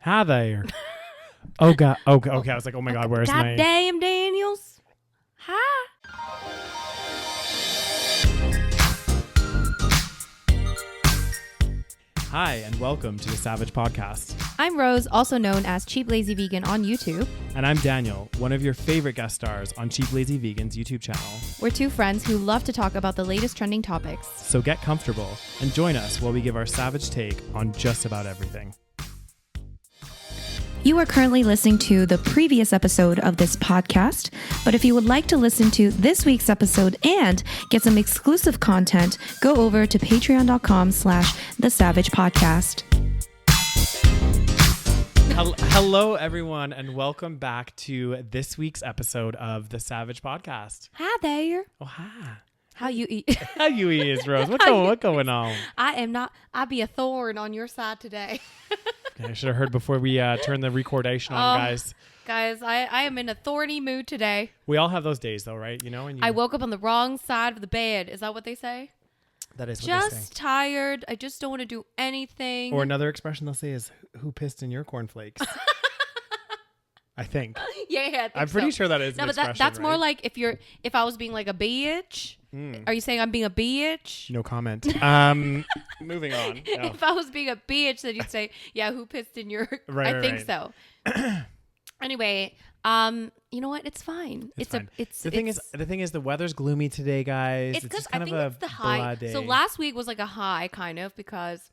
Hi there. Oh God. Okay. I was like, oh my God, where's my? Goddamn Daniels. Hi. Hi, and welcome to the SaVeg podcast. I'm Rose, also known as Cheap Lazy Vegan on YouTube. And I'm Daniel, one of your favorite guest stars on Cheap Lazy Vegan's YouTube channel. We're two friends who love to talk about the latest trending topics. So get comfortable and join us while we give our SaVeg take on just about everything. You are currently listening to the previous episode of this podcast, but if you would like to listen to this week's episode and get some exclusive content, go over to patreon.com/thesavagepodcast. Hello, everyone, and welcome back to this week's episode of the SaVeg podcast. Hi there. Oh, hi. How you eat? How you eat, Rose? What going on? I'll be a thorn on your side today. Okay, I should have heard before we turn the recordation on, guys. Guys, I am in a thorny mood today. We all have those days, though, right? You know, and I woke up on the wrong side of the bed. Is that what they say? That is what they say. Just tired. I just don't want to do anything. Or another expression they'll say is, "Who pissed in your cornflakes?" I think. Yeah, I'm pretty sure that is. No, an but expression, that's right? more like if I was being like a bitch. Are you saying I'm being a bitch? No comment. Moving on. No. If I was being a bitch, then you'd say, "Yeah, who pissed in your?" Right, I think right. so. Anyway, you know what? It's fine. The thing is, the weather's gloomy today, guys. It's because just kind I think of it's the high. day. So last week was like a high, kind of, because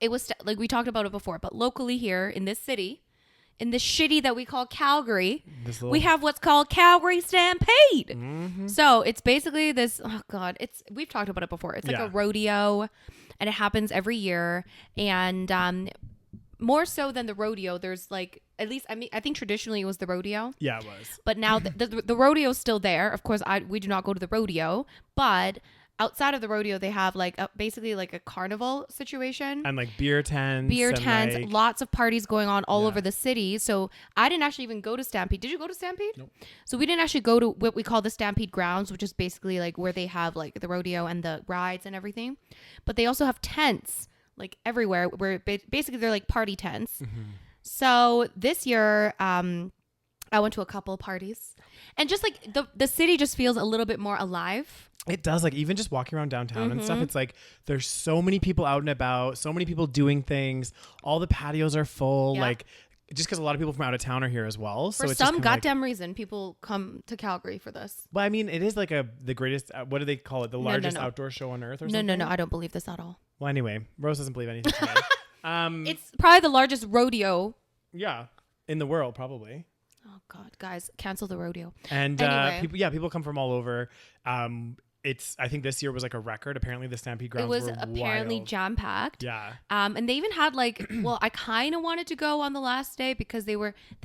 it was like we talked about it before, but locally here in this city, in this shitty that we call Calgary, we have what's called Calgary Stampede. Mm-hmm. So it's basically this. Oh God, we've talked about it before. It's like a rodeo, and it happens every year, and more so than the rodeo, there's like, at least, I think traditionally it was the rodeo. Yeah, it was. But now the rodeo's still there. Of course, we do not go to the rodeo, but outside of the rodeo, they have like basically like a carnival situation. And like beer tents, like, lots of parties going on all over the city. So I didn't actually even go to Stampede. Did you go to Stampede? Nope. So we didn't actually go to what we call the Stampede grounds, which is basically like where they have like the rodeo and the rides and everything. But they also have tents like everywhere where basically they're like party tents. Mm-hmm. So this year, I went to a couple of parties, and just like the city just feels a little bit more alive. It does. Like even just walking around downtown and stuff, it's like there's so many people out and about, so many people doing things. All the patios are full. Yeah. Like just because a lot of people from out of town are here as well. So for it's some goddamn reason, people come to Calgary for this. Well, I mean, it is like the greatest. What do they call it? The largest outdoor show on earth, or something? No. I don't believe this at all. Well, anyway, Rose doesn't believe anything today. It's probably the largest rodeo. Yeah, in the world, probably. Oh God, guys, cancel the rodeo. And anyway. people come from all over. I think this year was like a record. Apparently the Stampede grounds were apparently jam packed. Yeah. And they even had like, well, I kind of wanted to go on the last day because they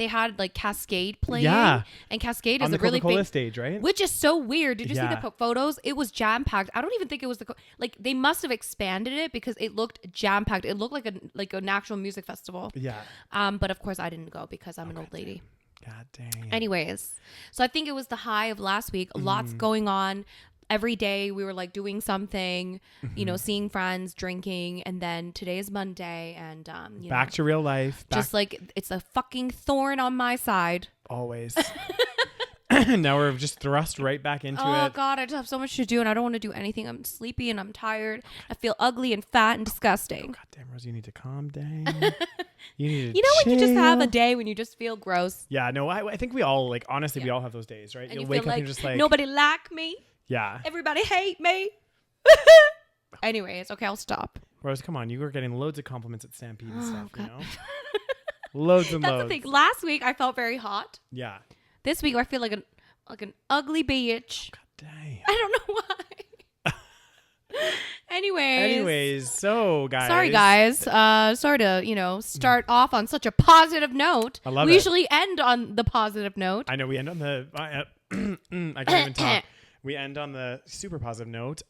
had like Cascade playing. Yeah. And Cascade is a really big stage, right? Which is so weird. Did you see the photos? It was jam packed. I don't even think it was like they must have expanded it because it looked jam packed. It looked like an actual music festival. Yeah. But of course I didn't go because I'm an old lady. God dang. Anyways, so I think it was the high of last week. Lots going on. Every day we were like doing something, seeing friends, drinking, and then today is Monday, and back to real life. Just like it's a fucking thorn on my side. Always. Now we're just thrust right back into it. Oh God, I just have so much to do, and I don't want to do anything. I'm sleepy and I'm tired. I feel ugly and fat and disgusting. Oh, God damn, Rose, you need to calm down. You need to when you just have a day when you just feel gross. Yeah, no, I think we all honestly, we all have those days, right? And you wake feel up and just like nobody like me. Yeah. Everybody hate me. Anyways, okay, I'll stop. Rose, come on. You were getting loads of compliments at Stampede and stuff, God. Loads and loads. That's the thing. Last week, I felt very hot. Yeah. This week, I feel like an ugly bitch. God dang. I don't know why. Anyways, so guys. Sorry, guys. Sorry to, start off on such a positive note. I love it. We usually end on the positive note. I know we end on the... I can't even talk. We end on the super positive note.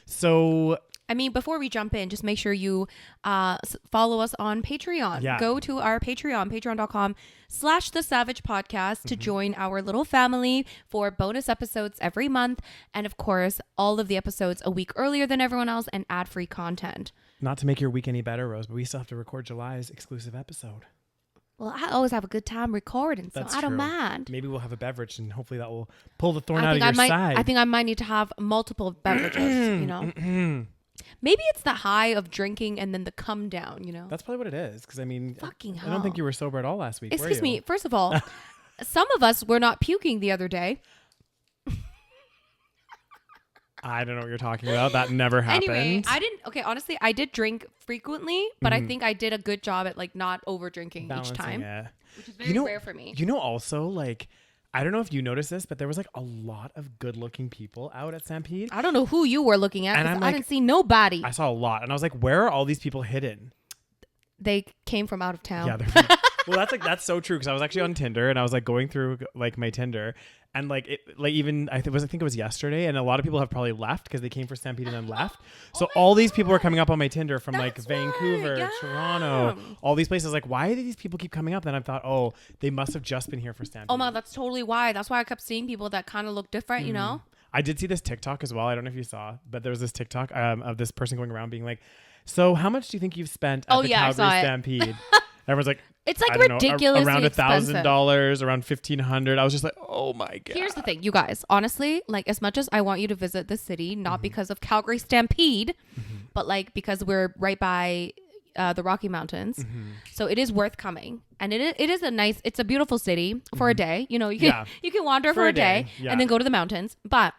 So I mean, before we jump in, just make sure you follow us on Patreon. Yeah. Go to our Patreon, patreon.com/the SaVeg podcast to join our little family for bonus episodes every month. And of course, all of the episodes a week earlier than everyone else and ad-free content. Not to make your week any better, Rose, but we still have to record July's exclusive episode. Well, I always have a good time recording, so That's I don't true. mind. Maybe we'll have a beverage and hopefully that will pull the thorn out of your side. I think I might need to have multiple beverages, you know? Maybe it's the high of drinking and then the come down, you know? That's probably what it is. Because I mean, Fucking I don't think you were sober at all last week. Excuse were you? me. First of all, some of us were not puking the other day. I don't know what you're talking about. That never happened. Anyway, honestly, I did drink frequently, but I think I did a good job at like not over drinking each time. It. Which is very rare for me. You know, also, like, I don't know if you noticed this, but there was like a lot of good looking people out at Stampede. I don't know who you were looking at, And because I'm I like, didn't see nobody. I saw a lot. And I was like, where are all these people hidden? They came from out of town. Yeah. Well, that's so true. Because I was actually on Tinder and I was like going through like my Tinder. And like it, like even I think it was yesterday, and a lot of people have probably left because they came for Stampede and then left. So all these people were coming up on my Tinder from like Vancouver, Toronto, all these places. Like, why do these people keep coming up? Then I thought, oh, they must have just been here for Stampede. Oh my, that's totally why. That's why I kept seeing people that kind of look different, you know? I did see this TikTok as well. I don't know if you saw, but there was this TikTok of this person going around being like, "So how much do you think you've spent at the Calgary Stampede?" Everyone's like, it's like ridiculously around expensive. $1,000, around $1,500. I was just like, oh my God. Here's the thing, you guys, honestly, like as much as I want you to visit the city, not because of Calgary Stampede, but like because we're right by the Rocky Mountains. So it is worth coming. And it is it's a beautiful city for a day. You know, you can wander for a day and then go to the mountains. But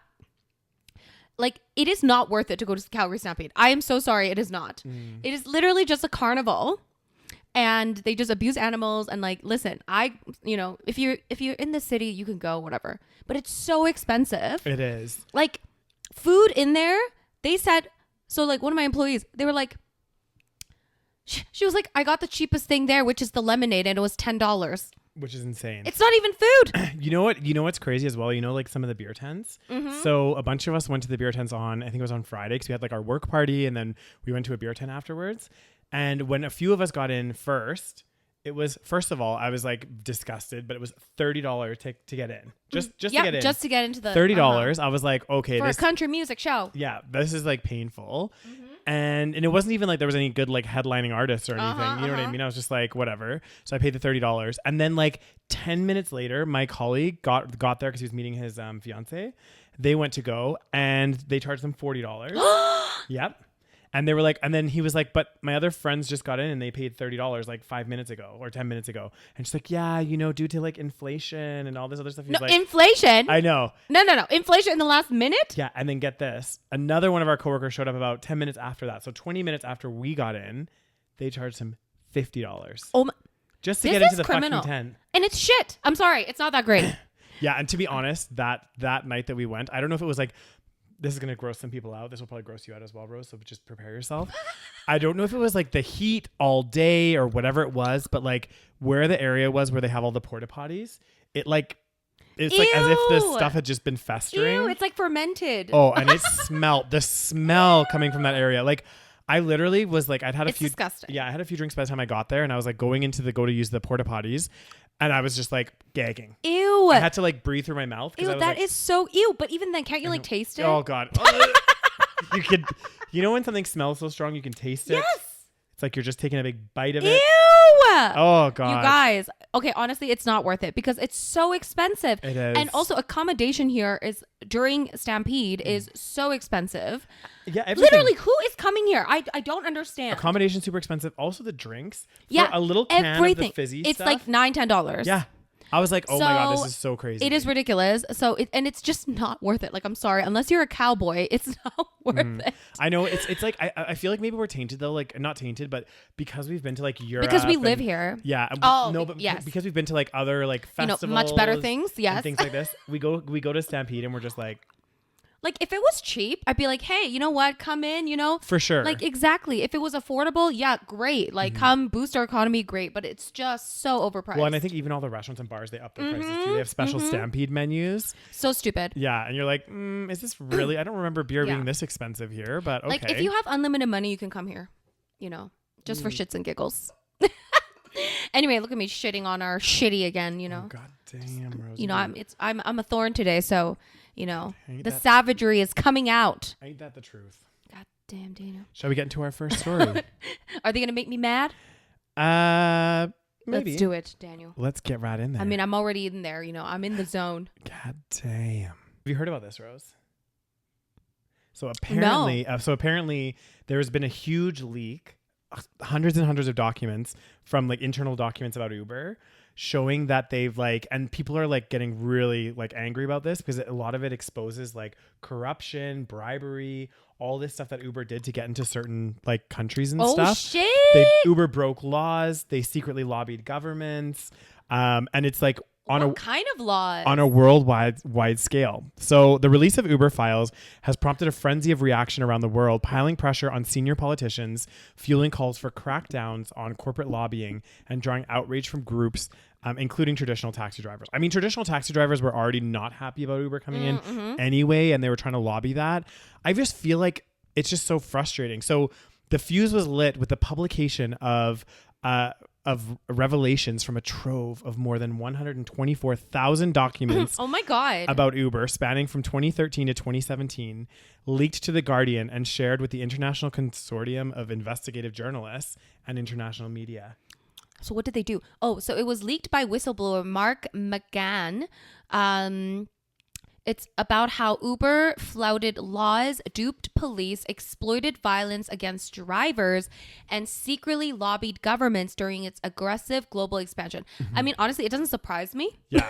like, it is not worth it to go to Calgary Stampede. I am so sorry. It is not. It is literally just a carnival. And they just abuse animals. And like, listen, if you're in the city, you can go, whatever. But it's so expensive. It is. Like, food in there, they said, so like one of my employees, they were like, she was like, I got the cheapest thing there, which is the lemonade, and it was $10. Which is insane. It's not even food. You know what? You know what's crazy as well? You know, like some of the beer tents. So a bunch of us went to the beer tents I think it was on Friday, because we had like our work party, and then we went to a beer tent afterwards. And when a few of us got in first, it was, first of all, I was like disgusted, but it was $30 to get in. Just to get in. Just to get into the $30. I was like, okay, for a country music show. Yeah, this is like painful. And it wasn't even like there was any good like headlining artists or anything. You know what I mean? I was just like, whatever. So I paid the $30. And then like 10 minutes later, my colleague got there because he was meeting his fiance. They went to go and they charged them $40. Yep. And they were like, and then he was like, but my other friends just got in and they paid $30 like 5 minutes ago or 10 minutes ago. And she's like, yeah, you know, due to like inflation and all this other stuff. He's like, inflation? I know. No. Inflation in the last minute? Yeah. And then get this. Another one of our coworkers showed up about 10 minutes after that. So 20 minutes after we got in, they charged him $50. Oh my. Just to get into the criminal. fucking tent. And it's shit. I'm sorry. It's not that great. Yeah. And to be honest, that night that we went, I don't know if it was like, this is going to gross some people out. This will probably gross you out as well, Rose. So just prepare yourself. I don't know if it was like the heat all day or whatever it was, but like where the area was where they have all the porta potties, it's like as if the stuff had just been festering. Ew, it's like fermented. Oh, and it smelled, the smell coming from that area. Like I literally was like, it's disgusting. Yeah, I had a few drinks by the time I got there, and I was like going to use the porta potties. And I was just like gagging. Ew. I had to like breathe through my mouth. Ew, that is so ew. But even then, can't you like taste it? Oh God. You know when something smells so strong you can taste it? Yes. It's like you're just taking a big bite of it. Ew. Oh God. You guys. Okay, honestly, it's not worth it because it's so expensive. It is. And also accommodation here during Stampede is so expensive. Yeah, everything. Literally, who is coming here? I don't understand. Accommodation super expensive. Also the drinks. Yeah, for a little can everything. Of the fizzy it's stuff. like $9-10. Yeah. I was like, oh my God, this is so crazy. It is ridiculous. So it's just not worth it. Like, I'm sorry. Unless you're a cowboy, it's not worth it. I know. It's like, I feel like maybe we're tainted though. Like not tainted, but because we've been to like Europe. Because we live here. Yeah. Yes. Because we've been to like other like festivals. Much better things. Yes. And things like this. We go to Stampede and we're just like. Like, if it was cheap, I'd be like, hey, you know what? Come in, you know? For sure. Like, exactly. If it was affordable, yeah, great. Like, come boost our economy, great. But it's just so overpriced. Well, and I think even all the restaurants and bars, they up their prices too. They have special Stampede menus. So stupid. Yeah. And you're like, is this really? I don't remember beer being this expensive here, but okay. Like, if you have unlimited money, you can come here, you know, just for shits and giggles. Anyway, look at me shitting on our shitty again, you know. Oh, God damn, Rose. You know, I'm a thorn today, so, you know, the savagery is coming out. Ain't that the truth? God damn, Dana. Shall we get into our first story? Are they going to make me mad? Maybe. Let's do it, Daniel. Let's get right in there. I mean, I'm already in there, you know. I'm in the zone. God damn. Have you heard about this, Rose? So apparently there's been a huge leak, hundreds and hundreds of documents from like internal documents about Uber showing that they've like, and people are like getting really like angry about this because a lot of it exposes like corruption, bribery, all this stuff that Uber did to get into certain like countries and stuff. Oh shit. Uber broke laws. They secretly lobbied governments. And it's like, what kind of laws? On a worldwide scale. So the release of Uber files has prompted a frenzy of reaction around the world, piling pressure on senior politicians, fueling calls for crackdowns on corporate lobbying, and drawing outrage from groups, including traditional taxi drivers. I mean, traditional taxi drivers were already not happy about Uber coming in anyway, and they were trying to lobby that. I just feel like it's just so frustrating. So the fuse was lit with the publication of revelations from a trove of more than 124,000 documents oh my God. about Uber spanning from 2013 to 2017, leaked to The Guardian and shared with the International Consortium of Investigative Journalists and international media. So what did they do? Oh, so it was leaked by whistleblower Mark McGann. It's about how Uber flouted laws, duped police, exploited violence against drivers, and secretly lobbied governments during its aggressive global expansion. I mean, honestly, it doesn't surprise me. Yeah.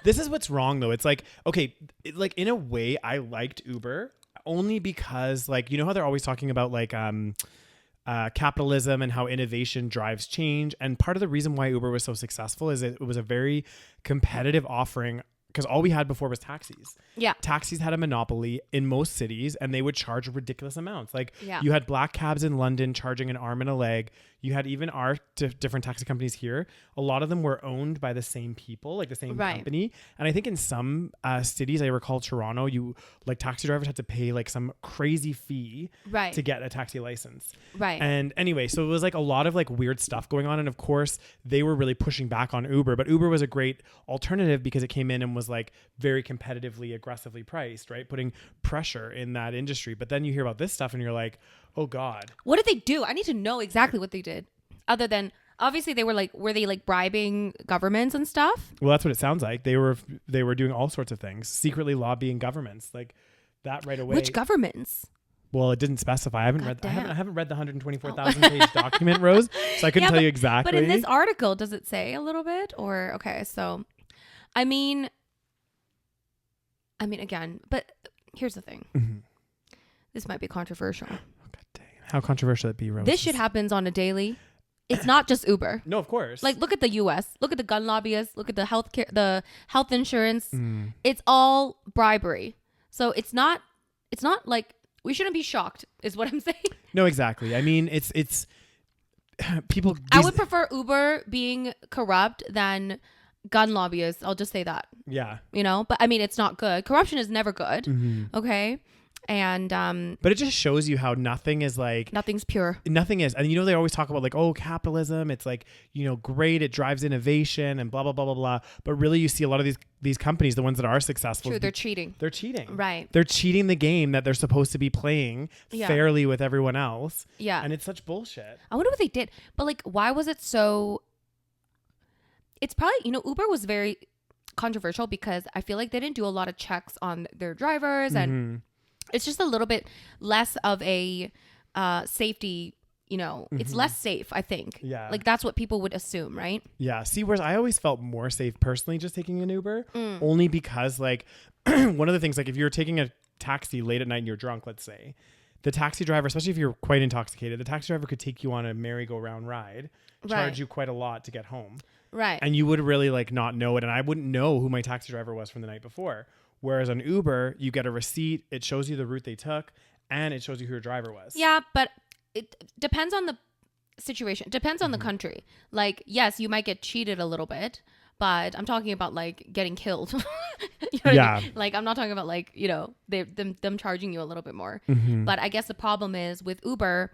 This is what's wrong, though. It's like, okay, like in a way, I liked Uber only because, like, you know how they're always talking about like capitalism and how innovation drives change. And part of the reason why Uber was so successful is it was a very competitive offering. Because all we had before was taxis. Yeah. Taxis had a monopoly in most cities and they would charge ridiculous amounts. Like you had black cabs in London charging an arm and a leg. You had even our different taxi companies here. A lot of them were owned by the same people, like the same company. And I think in some cities, I recall Toronto, taxi drivers had to pay like some crazy fee to get a taxi license. Right. And anyway, so it was like a lot of like weird stuff going on. And of course, they were really pushing back on Uber. But Uber was a great alternative because it came in and was like very competitively, aggressively priced, right? Putting pressure in that industry. But then you hear about this stuff and you're like, oh God. What did they do? I need to know exactly what they did. Other than, obviously they were they like bribing governments and stuff? Well, that's what it sounds like. They were doing all sorts of things, secretly lobbying governments like that right away. Which governments? Well, it didn't specify. I haven't read the 124,000 page document, Rose, so I couldn't tell you exactly. But in this article, does it say a little bit? Or, okay, so, I mean, again, but here's the thing. Mm-hmm. This might be controversial. Oh, God dang. How controversial it be, Rose? This shit happens on a daily. It's not just Uber. No, of course. Like, look at the U.S. Look at the gun lobbyists. Look at the health insurance. It's all bribery. So it's not like, we shouldn't be shocked, is what I'm saying. No, exactly. I mean, it's people. I would prefer Uber being corrupt than gun lobbyists. I'll just say that. Yeah. You know, but I mean, it's not good. Corruption is never good. Mm-hmm. Okay. And but it just shows you how nothing's pure. Nothing is. And you know, they always talk about like, oh, capitalism, it's like, you know, great, it drives innovation and blah blah blah blah blah. But really you see a lot of these companies, the ones that are successful, they're cheating. Right. They're cheating the game that they're supposed to be playing fairly with everyone else. Yeah. And it's such bullshit. I wonder what they did. But like, why was it so? It's probably, you know, Uber was very controversial because I feel like they didn't do a lot of checks on their drivers and it's just a little bit less of a safety, you know, it's less safe, I think. Yeah. Like that's what people would assume, right? Yeah. See, whereas I always felt more safe personally just taking an Uber, only because like one of the things, like if you're taking a taxi late at night and you're drunk, let's say, the taxi driver, especially if you're quite intoxicated, the taxi driver could take you on a merry-go-round ride, charge you quite a lot to get home. Right. And you would really like not know it. And I wouldn't know who my taxi driver was from the night before. Whereas on Uber, you get a receipt, it shows you the route they took, and it shows you who your driver was. Yeah, but it depends on the situation. It depends on the country. Like, yes, you might get cheated a little bit, but I'm talking about like getting killed. You know what I mean? Like, I'm not talking about like, you know, them charging you a little bit more. But I guess the problem is with Uber,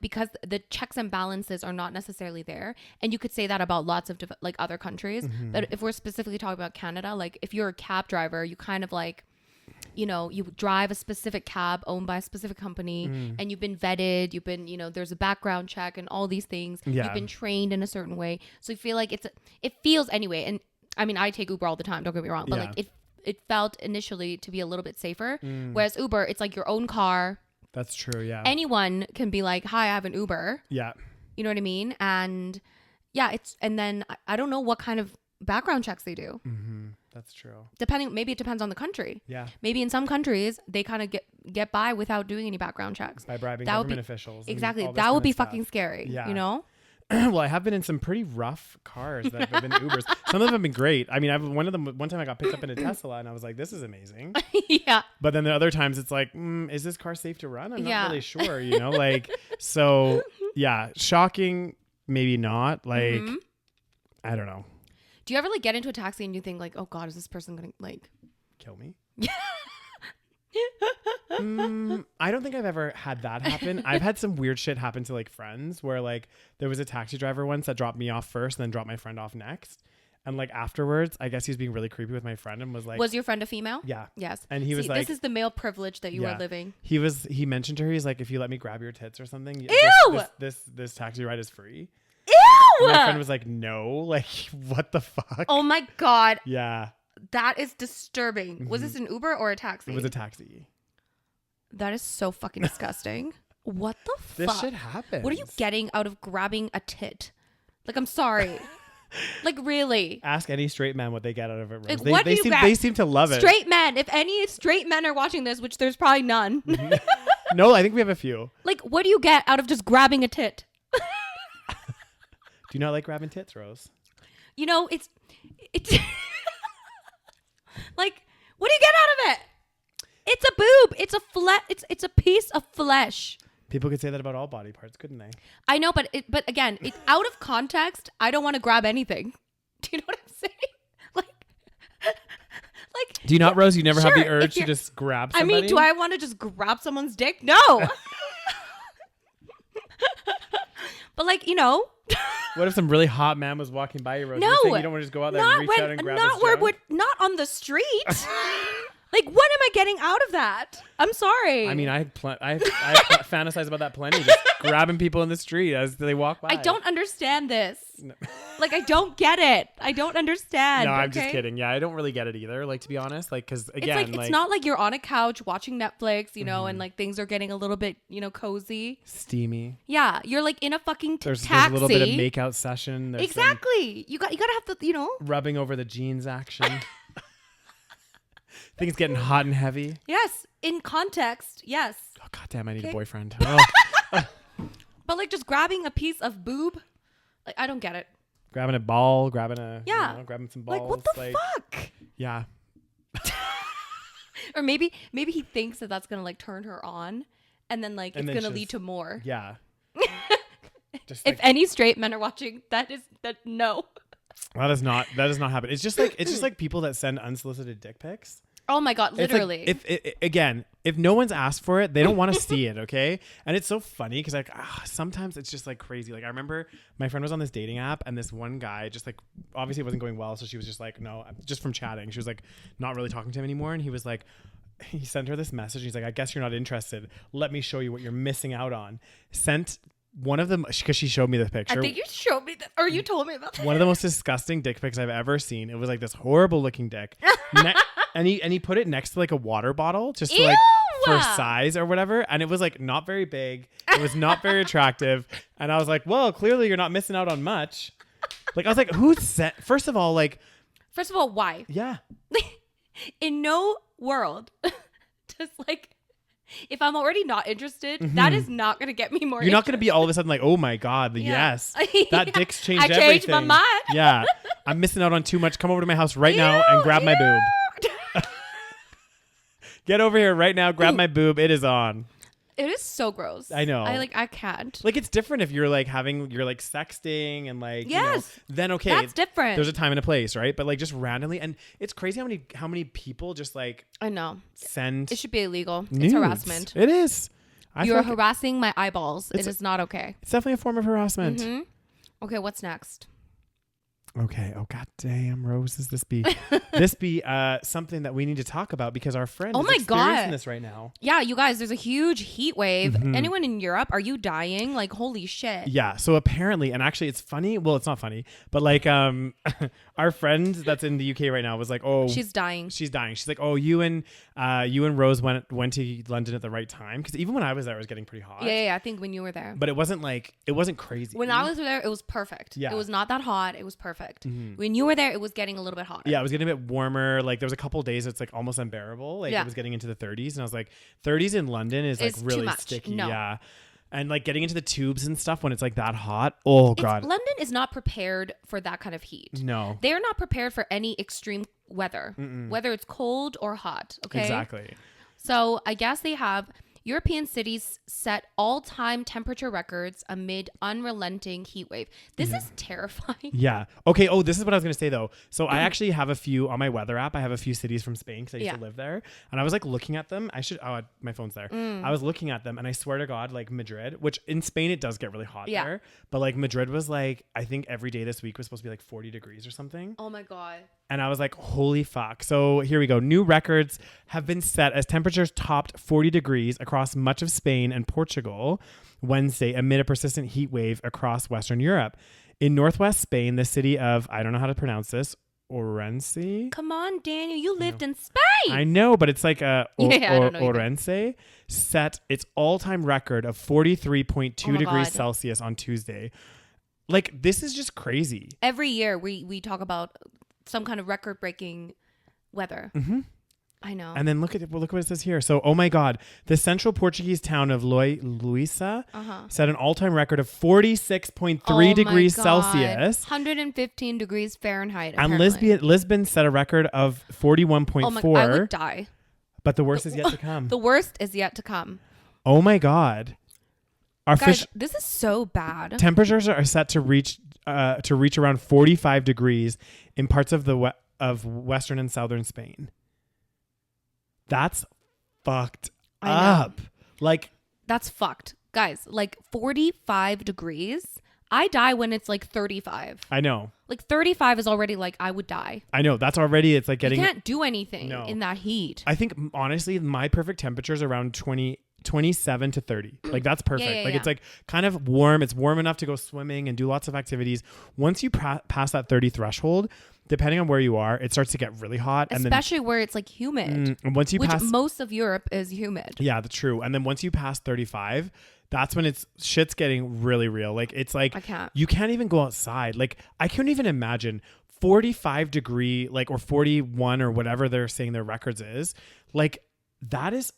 because the checks and balances are not necessarily there. And you could say that about lots of like other countries. But if we're specifically talking about Canada, like if you're a cab driver, you kind of like, you know, you drive a specific cab owned by a specific company and you've been vetted, you've been, you know, there's a background check and all these things. You've been trained in a certain way. So you feel like it feels anyway. And I mean, I take Uber all the time, don't get me wrong, but like it felt initially to be a little bit safer. Whereas Uber, it's like your own car. That's true. Yeah. Anyone can be like, hi, I have an Uber. Yeah. You know what I mean? And yeah, and then I don't know what kind of background checks they do. That's true. Maybe it depends on the country. Yeah. Maybe in some countries they kind of get by without doing any background checks. By bribing government officials. Exactly. That would be fucking scary. Yeah. You know? Well, I have been in some pretty rough cars that have been Ubers. Some of them have been great. I mean, one time I got picked up in a Tesla and I was like, this is amazing. Yeah. But then the other times it's like, is this car safe to run? I'm not really sure, you know, like, so yeah, shocking. Maybe not. Like, I don't know. Do you ever like get into a taxi and you think like, oh God, is this person going to like kill me? I don't think I've ever had that happen. I've had some weird shit happen to like friends where like there was a taxi driver once that dropped me off first and then dropped my friend off next. And like afterwards, I guess he was being really creepy with my friend and was like, was your friend a female? Yeah. Yes. And he was like, this is the male privilege that you are living. He mentioned to her, he's like, if you let me grab your tits or something, ew! This taxi ride is free. Ew! And my friend was like, no, like what the fuck? Oh my God. Yeah. That is disturbing. Was this an Uber or a taxi? It was a taxi. That is so fucking disgusting. What the fuck? This shit happens. What are you getting out of grabbing a tit? Like, I'm sorry. Like, really? Ask any straight man what they get out of it. Like, they seem to love it. Straight men. If any straight men are watching this, which there's probably none. No, I think we have a few. Like, what do you get out of just grabbing a tit? Do you not like grabbing tits, Rose? You know, it's like, what do you get out of it? It's a boob. It's a piece of flesh. People could say that about all body parts, couldn't they? I know, but again, it's out of context. I don't want to grab anything. Do you know what I'm saying? Like. Do you not, Rose? You never have the urge to just grab somebody? I mean, do I want to just grab someone's dick? No. But like, you know. What if some really hot man was walking by you, Rose? No. You don't want to just go out there and reach out and grab his junk? Not on the street. Like, what am I getting out of that? I'm sorry. I mean, I fantasize about that plenty. Just grabbing people in the street as they walk by. I don't understand this. No. Like, I don't get it. I don't understand. No, I'm just kidding. Yeah, I don't really get it either. Like, to be honest, like, because again, it's not like you're on a couch watching Netflix, you know, and like things are getting a little bit, you know, cozy, steamy. Yeah, you're like in a fucking taxi. There's a little bit of makeout session. There's exactly. You gotta have the, you know, rubbing over the jeans action. I think it's getting hot and heavy. Yes, in context, yes. Oh goddamn! I need a boyfriend. But like just grabbing a piece of boob, like I don't get it. Grabbing a ball, grabbing grabbing some balls. Like what the fuck? Yeah. Or maybe he thinks that that's gonna like turn her on, and then like it's gonna lead to more. Yeah. Just if any straight men are watching, no. That does not happen. It's just like people that send unsolicited dick pics. Oh my God, literally. Like, if no one's asked for it, they don't want to see it, okay? And it's so funny because like sometimes it's just like crazy. Like I remember my friend was on this dating app and this one guy just like obviously it wasn't going well, so she was just like, no, just from chatting. She was like not really talking to him anymore, and he was like, he sent her this message. He's like, I guess you're not interested. Let me show you what you're missing out on. Sent one of them because she showed me the picture. I think you showed me that, or you told me about that. One of the most disgusting dick pics I've ever seen. It was like this horrible looking dick. And he put it next to like a water bottle just to like for size or whatever. And it was like not very big. It was not very attractive. And I was like, well, clearly you're not missing out on much. Like I was like, who sent? First of all, why? Yeah. In no world, just like. If I'm already not interested, that is not going to get me more. You're not going to be all of a sudden like, oh my God, yes, that dick's changed everything. I changed my mind. Yeah, I'm missing out on too much. Come over to my house right now and grab my boob. Get over here right now. Grab my boob. It is on. It is so gross. I know. I can't. Like, it's different if you're like you're like sexting and like, yes, then okay. That's different. There's a time and a place, right? But like just randomly. And it's crazy how many people just like. I know. Send. It should be illegal. Nudes. It's harassment. It is. You're harassing my eyeballs. It is not okay. It's definitely a form of harassment. Mm-hmm. Okay, what's next? Okay. Oh, god damn, Rose, is this be this be something that we need to talk about because our friend is experiencing this right now. Yeah, you guys, there's a huge heat wave. Anyone in Europe, are you dying? Like, holy shit. Yeah. So apparently, and actually it's funny. Well, it's not funny, but like our friend that's in the UK right now was like, oh, she's dying. She's dying. She's like, oh, you and Rose went to London at the right time, because even when I was there, it was getting pretty hot. Yeah, I think when you were there. But it wasn't crazy. When I was there, it was perfect. Yeah. It was not that hot. It was perfect. When you were there, it was getting a little bit hotter. Yeah, it was getting a bit warmer. Like there was a couple days it's like almost unbearable. Like it was getting into the 30s, and I was like, 30s in London is like really sticky. No. Yeah. And like getting into the tubes and stuff when it's like that hot. Oh god. London is not prepared for that kind of heat. No. They're not prepared for any extreme weather, whether it's cold or hot. Okay. Exactly. So I guess they have European cities set all-time temperature records amid unrelenting heat wave. This is terrifying. Yeah. Okay. Oh, this is what I was going to say though. So I actually have a few on my weather app. I have a few cities from Spain because I used to live there, and I was like looking at them. My phone's there. I was looking at them, and I swear to God, like Madrid, which in Spain it does get really hot there, but like Madrid was like, I think every day this week was supposed to be like 40 degrees or something. Oh my God. And I was like, holy fuck. So here we go. New records have been set as temperatures topped 40 degrees across much of Spain and Portugal Wednesday amid a persistent heat wave across Western Europe. In northwest Spain, the city of, I don't know how to pronounce this, Orense? Come on, Daniel. You lived in Spain. I know, but it's like Orense set its all-time record of 43.2 degrees Celsius on Tuesday. Like, this is just crazy. Every year we talk about some kind of record-breaking weather. I know. And then look what it says here. So, oh my God, the central Portuguese town of Luísa set an all-time record of 46.3 degrees Celsius. 115 degrees Fahrenheit. And Lisbon set a record of 41.4. Oh my, I would die. But the worst is yet to come. The worst is yet to come. Oh my God. Guys, this is so bad. Temperatures are set to reach around 45 degrees in parts of of western and southern Spain. That's fucked up. Like, that's fucked. Guys, like 45 degrees. I die when it's like 35. I know. Like 35 is already like I would die. I know. That's already, it's like getting. You can't do anything in that heat. I think honestly, my perfect temperature is around 27 to 30. Like that's perfect. It's like kind of warm. It's warm enough to go swimming and do lots of activities. Once you pass that 30 threshold, depending on where you are, it starts to get really hot. Especially where it's like humid. And once you pass, most of Europe is humid. Yeah, that's true. And then once you pass 35, that's when shit's getting really real. Like it's like you can't even go outside. Like I couldn't even imagine 45 degree, like, or 41 or whatever they're saying their records is. Like that is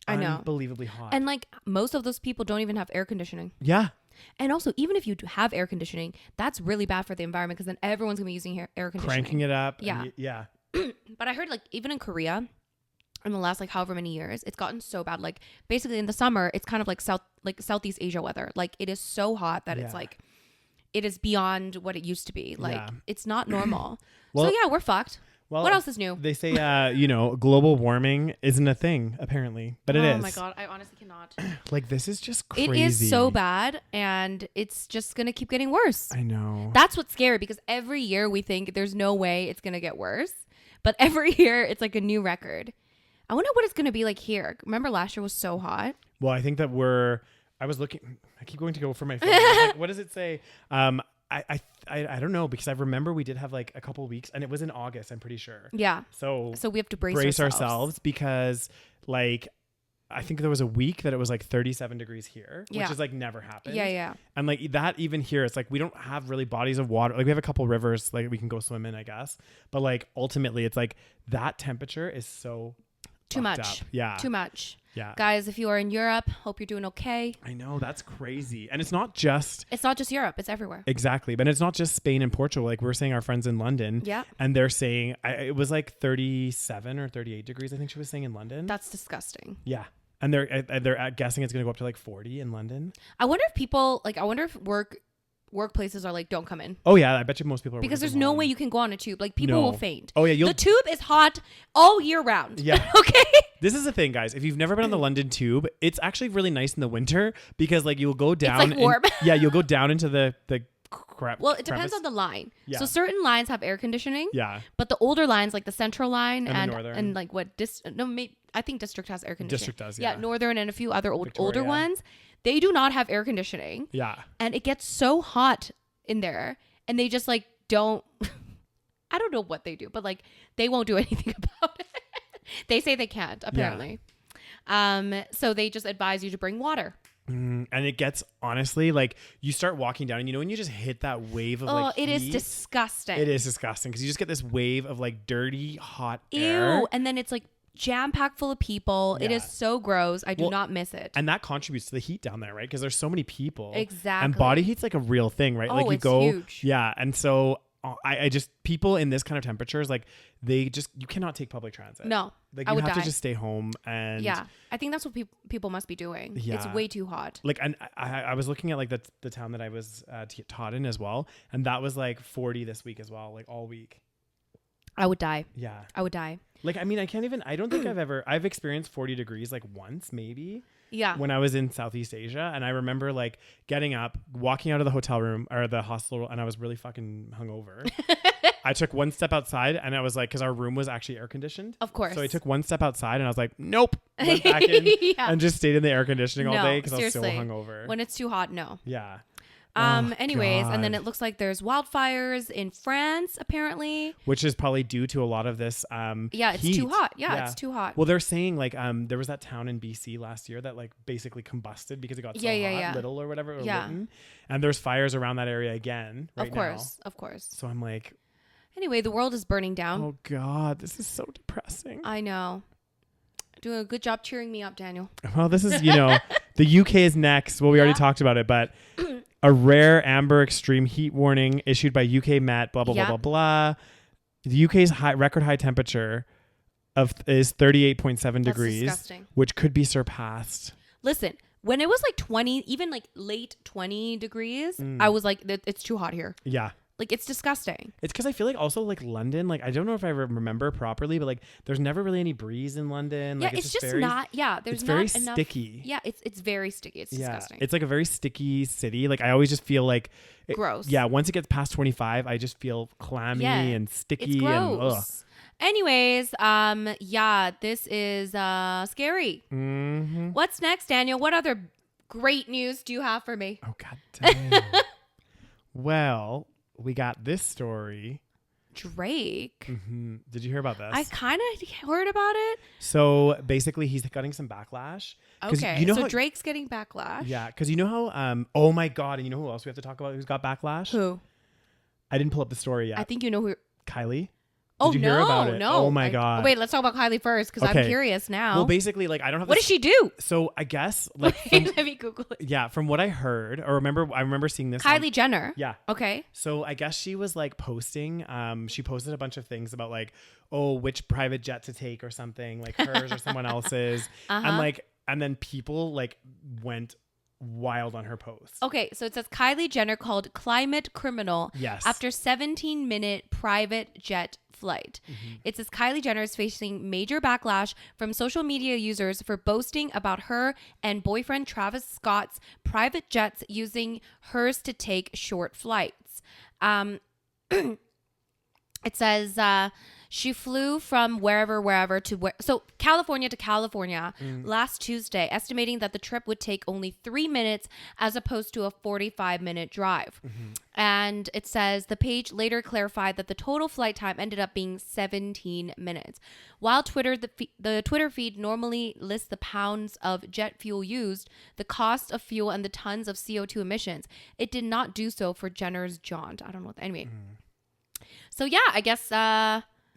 unbelievably hot. And like most of those people don't even have air conditioning. Yeah. And also, even if you have air conditioning, that's really bad for the environment because then everyone's going to be using air conditioning. Cranking it up. Yeah. Yeah. But I heard like even in Korea, in the last like however many years, it's gotten so bad. Like basically in the summer, it's kind of like Southeast Asia weather. Like it is so hot that it's like, it is beyond what it used to be. Like it's not normal. So yeah, we're fucked. Well, what else is new? They say, global warming isn't a thing, apparently, but it is. Oh my God. I honestly cannot. Like, this is just crazy. It is so bad, and it's just going to keep getting worse. I know. That's what's scary, because every year we think there's no way it's going to get worse, but every year it's like a new record. I wonder what it's going to be like here. Remember last year was so hot? Well, I think that I keep going to go for my phone. Like, what does it say? I don't know, because I remember we did have like a couple of weeks, and it was in August, I'm pretty sure. Yeah. So we have to brace ourselves because like I think there was a week that it was like 37 degrees here, which is like never happened. Yeah. And like that, even here, it's like we don't have really bodies of water. Like we have a couple rivers like we can go swim in, I guess. But like ultimately, it's like that temperature is so Too much. up. Yeah. Too much. Yeah. Guys, if you are in Europe, hope you're doing okay. I know, that's crazy. And it's not just Europe, it's everywhere. Exactly. But it's not just Spain and Portugal. Like we're saying our friends in London. Yeah. And they're saying it was like 37 or 38 degrees, I think she was saying in London. That's disgusting. Yeah. And they're guessing it's going to go up to like 40 in London. I wonder if workplaces are like, don't come in. Oh yeah, I bet you most people are, because there's no way you can go on a tube. Like people will faint. Oh yeah, the tube is hot all year round. Yeah. Okay. This is the thing, guys. If you've never been on the London tube, it's actually really nice in the winter because like you'll go down. It's like warm. Yeah, you'll go down into the crap. Well, it depends on the line. Yeah. So certain lines have air conditioning. Yeah. But the older lines, like the Central line and like what I think District has air conditioning. District does. Yeah. Northern and a few other older ones, they do not have air conditioning. Yeah. And it gets so hot in there, and they just like don't. I don't know what they do, but like they won't do anything about it. They say they can't, apparently. Yeah. So they just advise you to bring water. And it gets, honestly, like you start walking down and when you just hit that wave of like it heat, is disgusting. It is disgusting because you just get this wave of like dirty, hot air. And then it's like jam-packed full of people. Yeah. It is so gross. I do not miss it. And that contributes to the heat down there, right? Because there's so many people. Exactly. And body heat's like a real thing, right? Like you it's go, huge. Yeah. And so I just, people in this kind of temperatures, like you cannot take public transit. No. Like you have to just stay home. And yeah, I think that's what people must be doing. Yeah. It's way too hot. Like, and I was looking at like the town that I was taught in as well. And that was like 40 this week as well, like all week. I would die. Yeah. I would die. Like, I mean, I don't think I've experienced 40 degrees like once maybe. Yeah. When I was in Southeast Asia. And I remember like getting up, walking out of the hotel room or the hostel, and I was really fucking hungover. I took one step outside and I was like, because our room was actually air conditioned. Of course. So I took one step outside and I was like, nope. Went back in and just stayed in the air conditioning all day because I was so hungover. When it's too hot, no. Yeah. Anyways, God. And then it looks like there's wildfires in France, apparently. Which is probably due to a lot of this it's heat. too hot. Yeah, it's too hot. Well, they're saying like there was that town in BC last year that like basically combusted because it got so hot, Little or whatever, or Lytton. And there's fires around that area again right now. Of course. So I'm like... Anyway, the world is burning down. Oh, God. This is so depressing. I know. Doing a good job cheering me up, Daniel. Well, this is, the UK is next. Well, we already talked about it, but... A rare amber extreme heat warning issued by UK Met, blah, blah, blah, blah, blah. The UK's record high temperature is 38.7 degrees, disgusting. Which could be surpassed. Listen, when it was like 20, even like late 20 degrees, I was like, it's too hot here. Yeah. Like, it's disgusting. It's because I feel like also like London, like I don't know if I remember properly, but like there's never really any breeze in London. Yeah, like, it's just very, not. Yeah, there's not enough. It's very sticky. Yeah, it's very sticky. It's disgusting. It's like a very sticky city. Like I always just feel like gross. Yeah, once it gets past 25, I just feel clammy and sticky. It's gross. And anyways, this is scary. Mm-hmm. What's next, Daniel? What other great news do you have for me? Oh, God damn. Well, we got this story. Drake. Mm-hmm. Did you hear about this? I kind of heard about it. So basically, he's getting some backlash. Okay, so Drake's getting backlash. Yeah, because you know how, oh my God, and you know who else we have to talk about who's got backlash? Who? I didn't pull up the story yet. I think you know who. Kylie? Oh, Did you hear about it? No. Oh my God. Wait, let's talk about Kylie first because I'm curious now. Well, basically, like I don't have. What does she do? So I guess like let me Google it. Yeah, from what I heard or I remember seeing this. Kylie Jenner. Yeah. Okay. So I guess she was like posting. She posted a bunch of things about like, oh, which private jet to take or something, like hers or someone else's, and then people like went wild on her post. Okay, so it says Kylie Jenner called climate criminal after 17-minute private jet flight. Mm-hmm. It says Kylie Jenner is facing major backlash from social media users for boasting about her and boyfriend Travis Scott's private jets using hers to take short flights. It says she flew from wherever to California to California last Tuesday, estimating that the trip would take only 3 minutes as opposed to a 45-minute drive. Mm-hmm. And it says the page later clarified that the total flight time ended up being 17 minutes. While the Twitter feed normally lists the pounds of jet fuel used, the cost of fuel, and the tons of CO2 emissions, it did not do so for Jenner's jaunt. I don't know. Anyway. Mm-hmm. So yeah, I guess...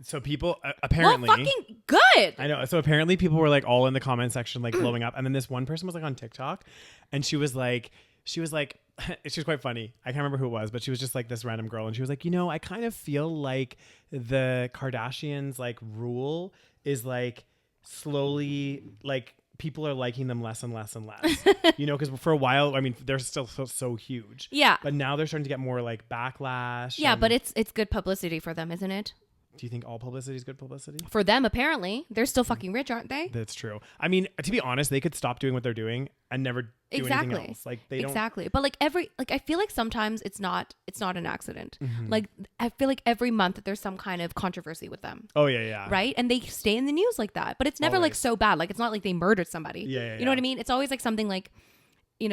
So people apparently... Well, fucking good. I know. So apparently people were like all in the comment section, like blowing up. And then this one person was like on TikTok and she was quite funny. I can't remember who it was, but she was just like this random girl. And she was like, I kind of feel like the Kardashians like rule is like slowly like people are liking them less and less and less, because for a while, I mean, they're still so huge. Yeah. But now they're starting to get more like backlash. Yeah, but it's good publicity for them, isn't it? Do you think all publicity is good publicity? For them, apparently. They're still fucking rich, aren't they? That's true. I mean, to be honest, they could stop doing what they're doing and never do anything else. Like they don't. Exactly. But like I feel like sometimes it's not an accident. Like I feel like every month there's some kind of controversy with them. Oh yeah. Right? And they stay in the news like that. But it's never like so bad. Like it's not like they murdered somebody. Yeah. You know what I mean? It's always like something like,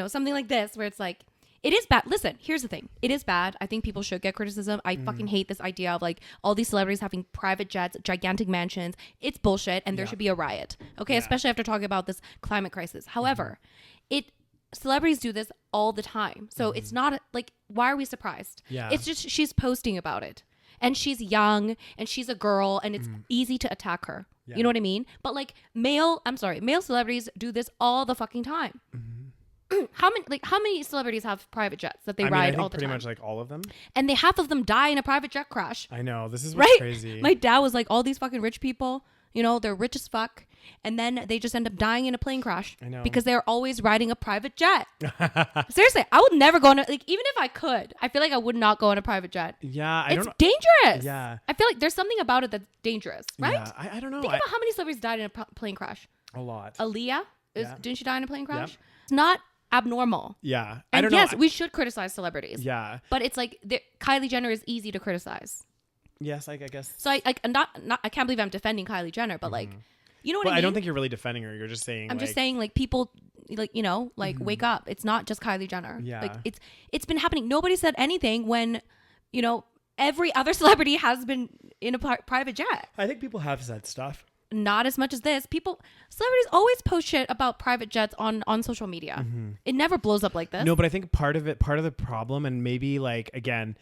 something like this where it's like, it is bad. Listen, here's the thing. It is bad. I think people should get criticism. I fucking hate this idea of like all these celebrities having private jets, gigantic mansions. It's bullshit and there should be a riot. Okay. Especially after talking about this climate crisis. However, celebrities do this all the time. So it's not like, why are we surprised? Yeah. It's just, she's posting about it and she's young and she's a girl and it's easy to attack her. Yeah. You know what I mean? But like male celebrities do this all the fucking time. How many celebrities have private jets that they ride all the time? Pretty much like all of them. And half of them die in a private jet crash. I know. This is what's crazy. My dad was like, all these fucking rich people, they're rich as fuck. And then they just end up dying in a plane crash. I know. Because they're always riding a private jet. Seriously, I would never go on even if I could, I feel like I would not go on a private jet. Yeah, it's dangerous. Yeah. I feel like there's something about it that's dangerous, right? Yeah, I don't know. Think about how many celebrities died in a plane crash. A lot. Aaliyah, didn't she die in a plane crash? Yep. It's not abnormal. Yeah. And I don't know. Yes, we should criticize celebrities. Yeah. But it's like Kylie Jenner is easy to criticize. Yes, I guess. So I can't believe I'm defending Kylie Jenner, but like, you know what I mean? I don't think you're really defending her. You're just saying I'm just saying like people like, wake up. It's not just Kylie Jenner. Yeah. Like it's been happening. Nobody said anything when, every other celebrity has been in a private jet. I think people have said stuff. Not as much as this. Celebrities always post shit about private jets on social media. It never blows up like this. No, but I think part of the problem, and maybe like, again,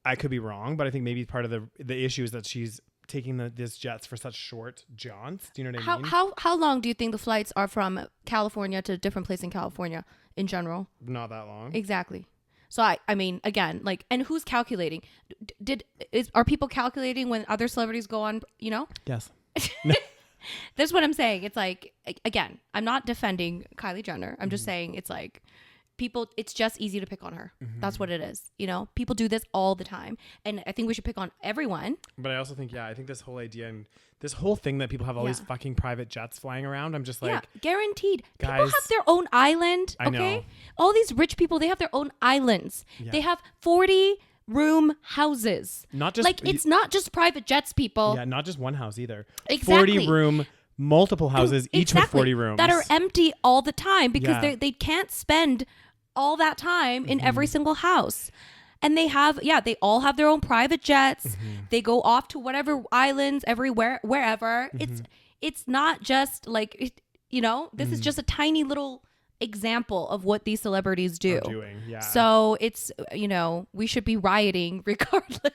I could be wrong, but I think maybe part of the issue is that she's taking these jets for such short jaunts. Do you know what I mean? How long do you think the flights are from California to a different place in California in general? Not that long. Exactly. So I mean, again, like, and who's calculating? Are people calculating when other celebrities go on, Yes. That's what I'm saying. It's like, again, I'm not defending Kylie Jenner. I'm just saying it's like it's just easy to pick on her. That's what it is. People do this all the time. And I think we should pick on everyone. But I also think, I think this whole idea and this whole thing that people have all these fucking private jets flying around, I'm just like, guaranteed. Guys, people have their own island. Okay. I know. All these rich people, they have their own islands. Yeah. They have 40-room houses. It's not just private jets, people. Yeah, not just one house either. Exactly. 40-room, multiple houses, each with 40 rooms. That are empty all the time because they can't spend all that time in every single house. And they all have their own private jets. They go off to whatever islands, wherever. It's not just like, this is just a tiny little example of what these celebrities do. So it's, we should be rioting regardless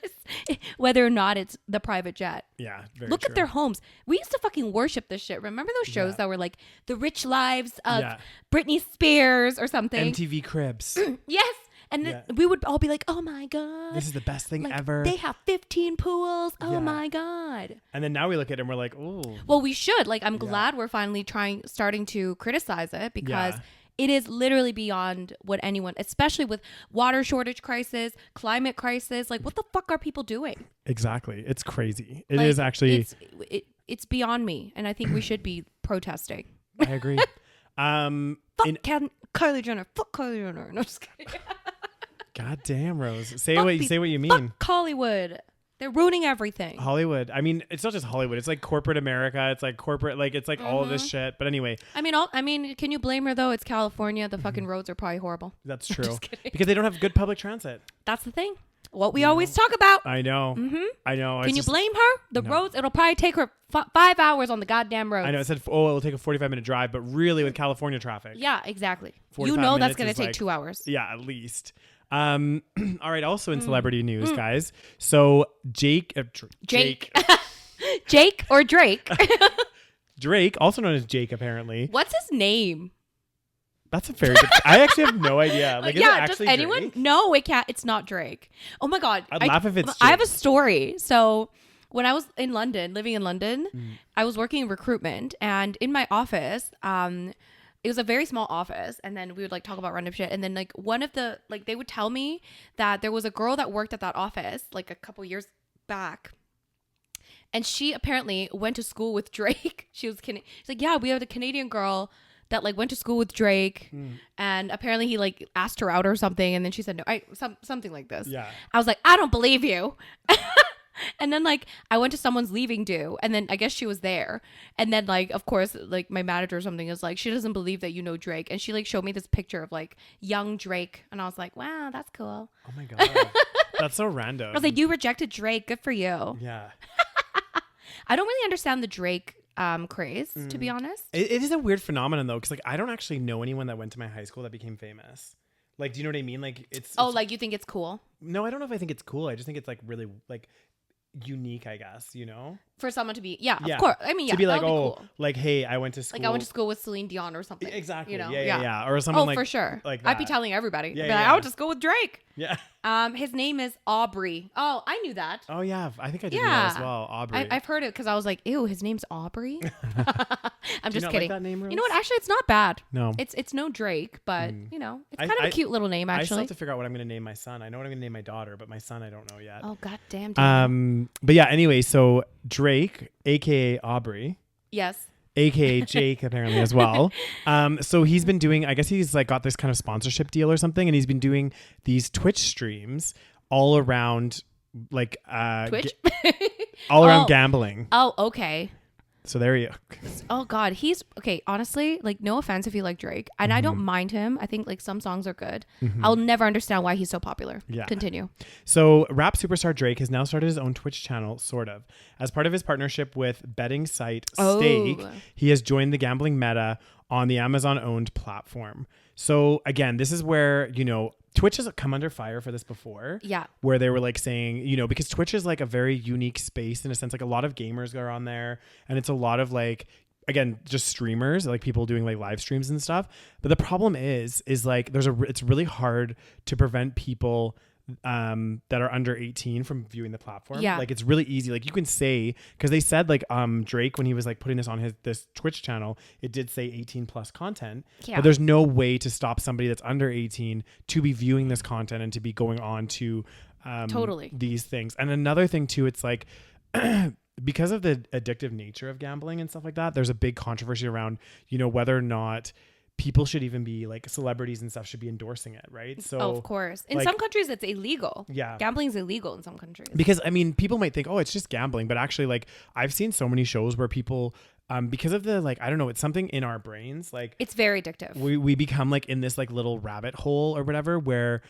whether or not it's the private jet. Yeah. Look at their homes. We used to fucking worship this shit. Remember those shows that were like The Rich Lives of Britney Spears or something? MTV Cribs. Yes. And then we would all be like, oh my God. This is the best thing ever. They have 15 pools. Oh my God. And then now we look at it and we're like, ooh. Well, we should. Like, I'm glad we're finally starting to criticize it because it is literally beyond what anyone, especially with water shortage crisis, climate crisis. Like, what the fuck are people doing? Exactly. It's crazy. It is actually. It's beyond me. And I think we should be protesting. I agree. Kylie Jenner. Fuck Kylie Jenner. No, just kidding. God damn, Rose. Say what you mean. Fuck Hollywood. They're ruining everything. Hollywood. I mean, it's not just Hollywood. It's like corporate America. It's like corporate, it's like all of this shit. But anyway. I mean, can you blame her though? It's California. The fucking roads are probably horrible. That's true. Because they don't have good public transit. That's the thing. What we always talk about. I know. I know. Can you blame her? The roads, it'll probably take her 5 hours on the goddamn roads. I know. It said, it'll take a 45-minute drive, but really with California traffic. Yeah, exactly. You know that's going to take 2 hours. Yeah, at least. All right. Also in celebrity news, guys. So Jake. Jake or Drake? Drake, also known as Jake, apparently. What's his name? That's a very good. I actually have no idea. Like, is it actually does anyone? Drake? No, it can't. It's not Drake. Oh my God. I'd laugh if it's Drake. I have a story. So when I was in London, living in London, I was working in recruitment, and in my office, it was a very small office, and then we would like talk about random shit, and then like one of the like they would tell me that there was a girl that worked at that office like a couple years back. And she apparently went to school with Drake. She's like, yeah, we have a Canadian girl that like went to school with Drake, and apparently he like asked her out or something, and then she said no, something like this. Yeah. I was like, I don't believe you. And then like I went to someone's leaving due, and then I guess she was there, and then like of course like my manager or something is like, she doesn't believe that you know Drake, and she like showed me this picture of like young Drake, and I was like, wow, that's cool. Oh my God, that's so random. I was like, you rejected Drake, good for you. Yeah. I don't really understand the Drake craze, to be honest. It is a weird phenomenon though, because like I don't actually know anyone that went to my high school that became famous. Like, do you know what I mean? Like it's like you think it's cool? No, I don't know if I think it's cool. I just think it's like really like unique, I guess, you know, for someone to be of course. I mean, to be like, be oh, cool. like, hey, I went to school. Like I went to school with Celine Dion or something. Exactly. You know? Yeah. Or someone like for sure. Like that. I'd be telling everybody. Yeah, Like, I went to school with Drake. Yeah. His name is Aubrey. Oh, I knew that. Oh yeah, I think I did know that as well. Aubrey. I've heard it because I was like, ew, his name's Aubrey. I'm Do you just not kidding. like that name, Rose? You know what? Actually, it's not bad. No. It's no Drake, but you know, it's kind of a I- cute little name I still actually. have to figure out what I'm going to name my son. I know what I'm going to name my daughter, but my son I don't know yet. Oh god damn. But yeah. Anyway, so Drake, aka Aubrey. Yes. AKA Jake apparently as well. So he's been doing, I guess he's like got this kind of sponsorship deal or something, and he's been doing these Twitch streams all around like Twitch? all around gambling. Oh, okay. So there you go. Oh god, he's okay, honestly, like no offense if you like Drake, and I don't mind him. I think like some songs are good. I'll never understand why he's so popular. Yeah. Continue. So rap superstar Drake has now started his own Twitch channel, sort of. As part of his partnership with betting site Stake, he has joined the gambling meta on the Amazon-owned platform. So again, this is where, you know, Twitch has come under fire for this before. Yeah. Where they were like saying, you know, because Twitch is like a very unique space in a sense, like a lot of gamers are on there, and it's a lot of like, again, just streamers, like people doing like live streams and stuff. But the problem is like it's really hard to prevent people that are under 18 from viewing the platform. Yeah. Like it's really easy. Like you can say, because they said like Drake, when he was like putting this on this Twitch channel, it did say 18 plus content. Yeah. But there's no way to stop somebody that's under 18 to be viewing this content and to be going on to totally these things. And another thing too, it's like because of the addictive nature of gambling and stuff like that, there's a big controversy around, you know, whether or not people should even be like celebrities and stuff should be endorsing it, right? So of course, in like, some countries it's illegal. Yeah, gambling is illegal in some countries. Because I mean, people might think, oh, it's just gambling, but actually, like I've seen so many shows where people, because of the like, I don't know, it's something in our brains, like it's very addictive. We become like in this like little rabbit hole or whatever, where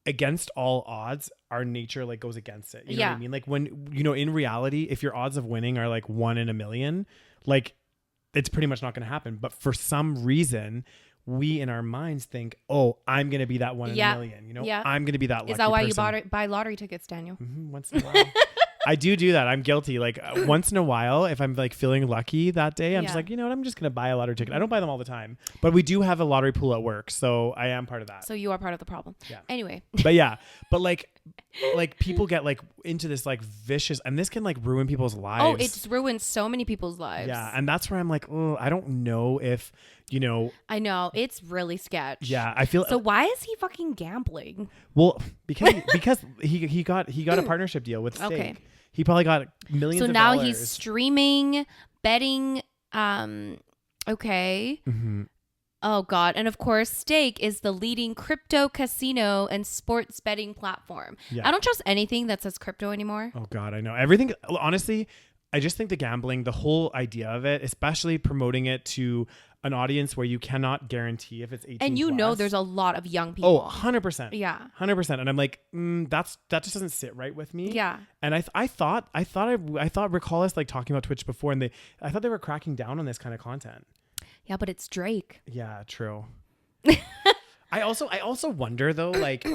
against all odds, our nature like goes against it. You know what I mean? Like when, you know, in reality, if your odds of winning are like 1 in a million, like it's pretty much not going to happen. But for some reason, we in our minds think, oh, I'm going to be that 1 in a million. You know, I'm going to be that lucky Is that why person. you buy lottery tickets, Daniel? Once in a while. I do that. I'm guilty. Like once in a while, if I'm like feeling lucky that day, I'm just like, you know what? I'm just going to buy a lottery ticket. I don't buy them all the time, but we do have a lottery pool at work. So I am part of that. So you are part of the problem. Yeah. Anyway. But yeah, but like people get like into this like vicious, and this can like ruin people's lives. Oh, it's ruined so many people's lives. Yeah. And that's where I'm like, oh, I don't know if, you know. I know. It's really sketch. Yeah. I feel. So why is he fucking gambling? Well, because he got a partnership deal with Stake. Okay. He probably got millions of dollars. So now he's streaming, betting. Okay. Mm-hmm. Oh, God. And of course, Stake is the leading crypto casino and sports betting platform. Yeah. I don't trust anything that says crypto anymore. Oh, God. I know. Everything. Honestly, I just think the gambling, the whole idea of it, especially promoting it to an audience where you cannot guarantee if it's 18 and you plus. know there's a lot of young people. Oh, 100%. Yeah. 100%. And I'm like, that just doesn't sit right with me. Yeah. And I recall us like talking about Twitch before, and I thought they were cracking down on this kind of content. Yeah, but it's Drake. Yeah, true. I also wonder though, like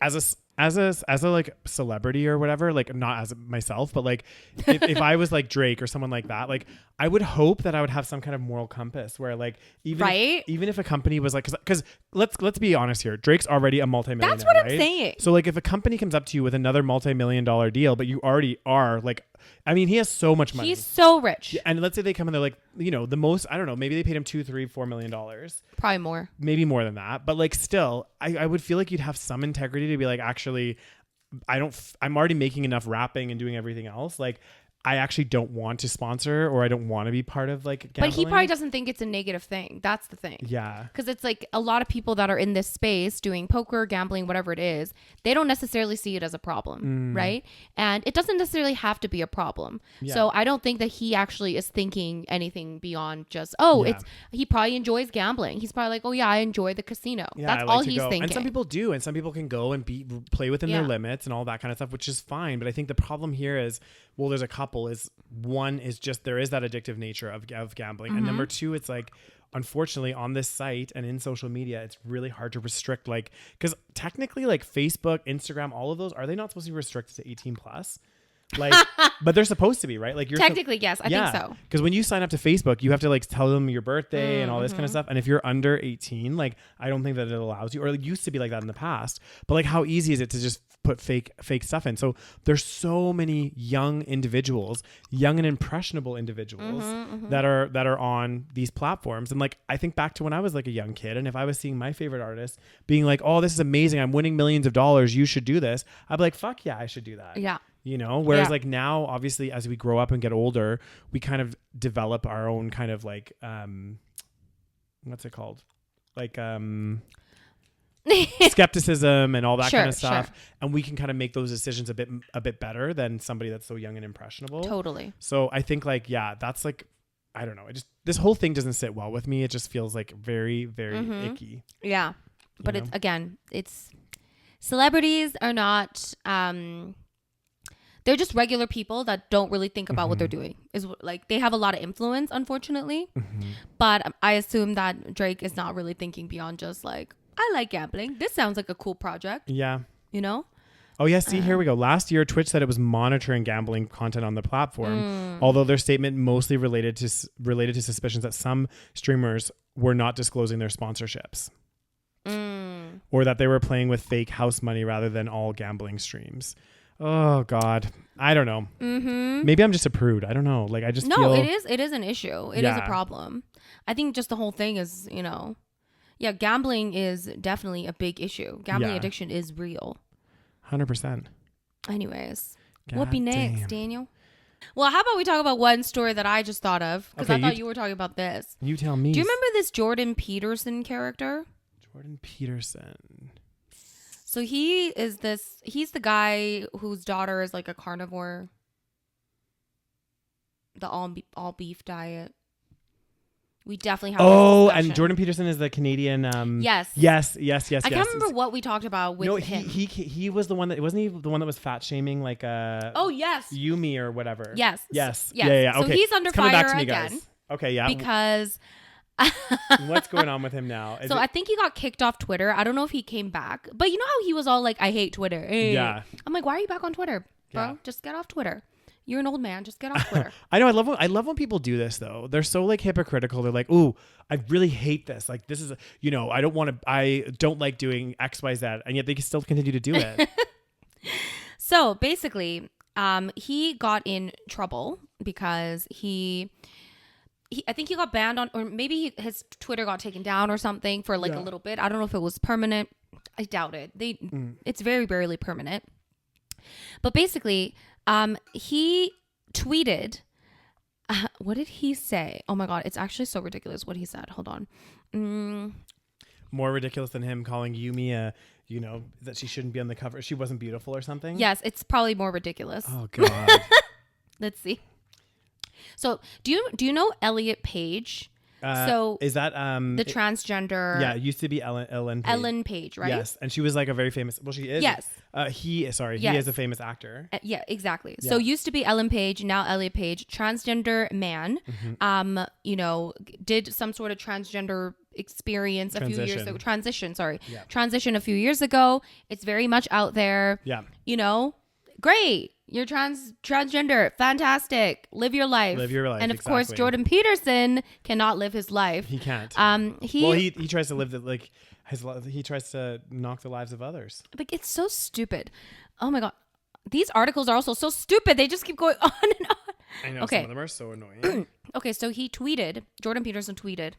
as as a like celebrity or whatever, like not as myself, but like if I was like Drake or someone like that, like I would hope that I would have some kind of moral compass where like even if a company was like, because let's be honest here, Drake's already a multi-millionaire. That's what right? I'm saying. So like if a company comes up to you with another multi-million-dollar deal, but you already are like, I mean, he has so much money. He's so rich. And let's say they come and they're like, you know, the most, I don't know, maybe they paid him $2, $3, $4 million. Probably more. Maybe more than that. But like still, I would feel like you'd have some integrity to be like, actually, I'm already making enough rapping and doing everything else. Like, I actually don't want to sponsor, or I don't want to be part of like gambling. But he probably doesn't think it's a negative thing. That's the thing. Yeah. Because it's like a lot of people that are in this space doing poker, gambling, whatever it is, they don't necessarily see it as a problem, right? And it doesn't necessarily have to be a problem. Yeah. So I don't think that he actually is thinking anything beyond just, he probably enjoys gambling. He's probably like, oh yeah, I enjoy the casino. Yeah, that's all he's thinking. And some people do, and some people can go and play within their limits and all that kind of stuff, which is fine. But I think the problem here is, well, there's a couple. Is one is just there is that addictive nature of gambling, and number two, it's like, unfortunately, on this site and in social media, it's really hard to restrict, like, because technically, like Facebook, Instagram, all of those, are they not supposed to be restricted to 18 plus? Like, but they're supposed to be, right? Like, you're technically, yes, I think so. Because when you sign up to Facebook, you have to like tell them your birthday and all this kind of stuff. And if you're under 18, like, I don't think that it allows you, or it used to be like that in the past. But like, how easy is it to just put fake stuff in? So there's so many young individuals, young and impressionable individuals that are on these platforms. And like, I think back to when I was like a young kid, and if I was seeing my favorite artist being like, oh, this is amazing, I'm winning millions of dollars, you should do this, I'd be like, fuck yeah, I should do that. Yeah. You know, whereas like now, obviously, as we grow up and get older, we kind of develop our own kind of like, what's it called? Like, skepticism and all that kind of stuff. Sure. And we can kind of make those decisions a bit better than somebody that's so young and impressionable. Totally. So I think like, yeah, that's like, I don't know. This whole thing doesn't sit well with me. It just feels like very, very icky. Yeah. But it's celebrities are not, they're just regular people that don't really think about what they're doing. Is like, they have a lot of influence, unfortunately. But I assume that Drake is not really thinking beyond just like, I like gambling. This sounds like a cool project. Yeah. You know? Oh, yeah. See, here we go. Last year, Twitch said it was monitoring gambling content on the platform, although their statement mostly related to suspicions that some streamers were not disclosing their sponsorships. Or that they were playing with fake house money rather than all gambling streams. Oh God, I don't know. Maybe I'm just a prude. I don't know. Like, I just feel... it is an issue. It is a problem. I think just the whole thing is, you know, gambling is definitely a big issue. Gambling addiction is real. 100%. Anyways, what be next, Daniel? Well, how about we talk about one story that I just thought of, because I thought you were talking about this. You tell me. Do you remember this Jordan Peterson character? Jordan Peterson. So he's the guy whose daughter is like a carnivore. The all beef diet. We definitely have. Oh, and Jordan Peterson is the Canadian. Yes. I can't remember what we talked about with him. He was the one that wasn't he the one that was fat shaming like Oh yes. Yumi or whatever. Yes. Yeah. So okay. he's under fire back to me, again. Guys. Okay, yeah. Because. What's going on with him now? I think he got kicked off Twitter. I don't know if he came back, but you know how he was all like, I hate Twitter. Hey. Yeah. I'm like, why are you back on Twitter, bro? Yeah. Just get off Twitter. You're an old man. Just get off Twitter. I know. I love when people do this though. They're so like hypocritical. They're like, ooh, I really hate this. Like, this is, I don't like doing X, Y, Z. And yet they can still continue to do it. So basically, he got in trouble because I think he got banned on, or maybe his Twitter got taken down or something for like a little bit. I don't know if it was permanent. I doubt it. It's very rarely permanent. But basically, he tweeted, what did he say? Oh my God, it's actually so ridiculous what he said. Hold on. More ridiculous than him calling Yumi that she shouldn't be on the cover. She wasn't beautiful or something. Yes, it's probably more ridiculous. Oh God. Let's see. So do you know Elliot Page? So is that the transgender? Yeah, it used to be Ellen Page. Ellen Page, right? Yes, and she was like a very famous. Well, she is. Yes. He is a famous actor. Yeah, exactly. Yeah. So used to be Ellen Page, now Elliot Page, transgender man. Did some sort of transgender experience a few years ago. Transition a few years ago. It's very much out there. Yeah. Great. You're transgender. Fantastic. Live your life. And of course, Jordan Peterson cannot live his life. He can't. He tries to live he tries to knock the lives of others. Like, it's so stupid. Oh my God. These articles are also so stupid. They just keep going on and on. I know. Some of them are so annoying. Okay. So Jordan Peterson tweeted,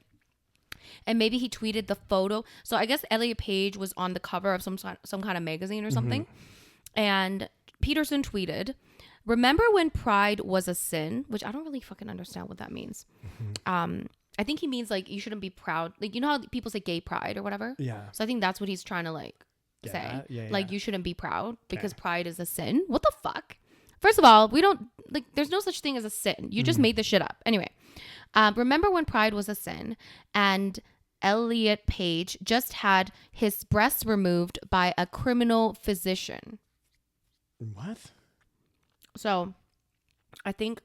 and maybe he tweeted the photo. So I guess Elliot Page was on the cover of some kind of magazine or something. And Peterson tweeted, "Remember when pride was a sin?" Which I don't really fucking understand what that means. I think he means like you shouldn't be proud. Like, you know how people say gay pride or whatever? Yeah. So I think that's what he's trying to say. Yeah. Like, you shouldn't be proud because pride is a sin. What the fuck? First of all, we don't there's no such thing as a sin. You just made this shit up. Anyway, remember when pride was a sin and Elliot Page just had his breasts removed by a criminal physician. What? So I think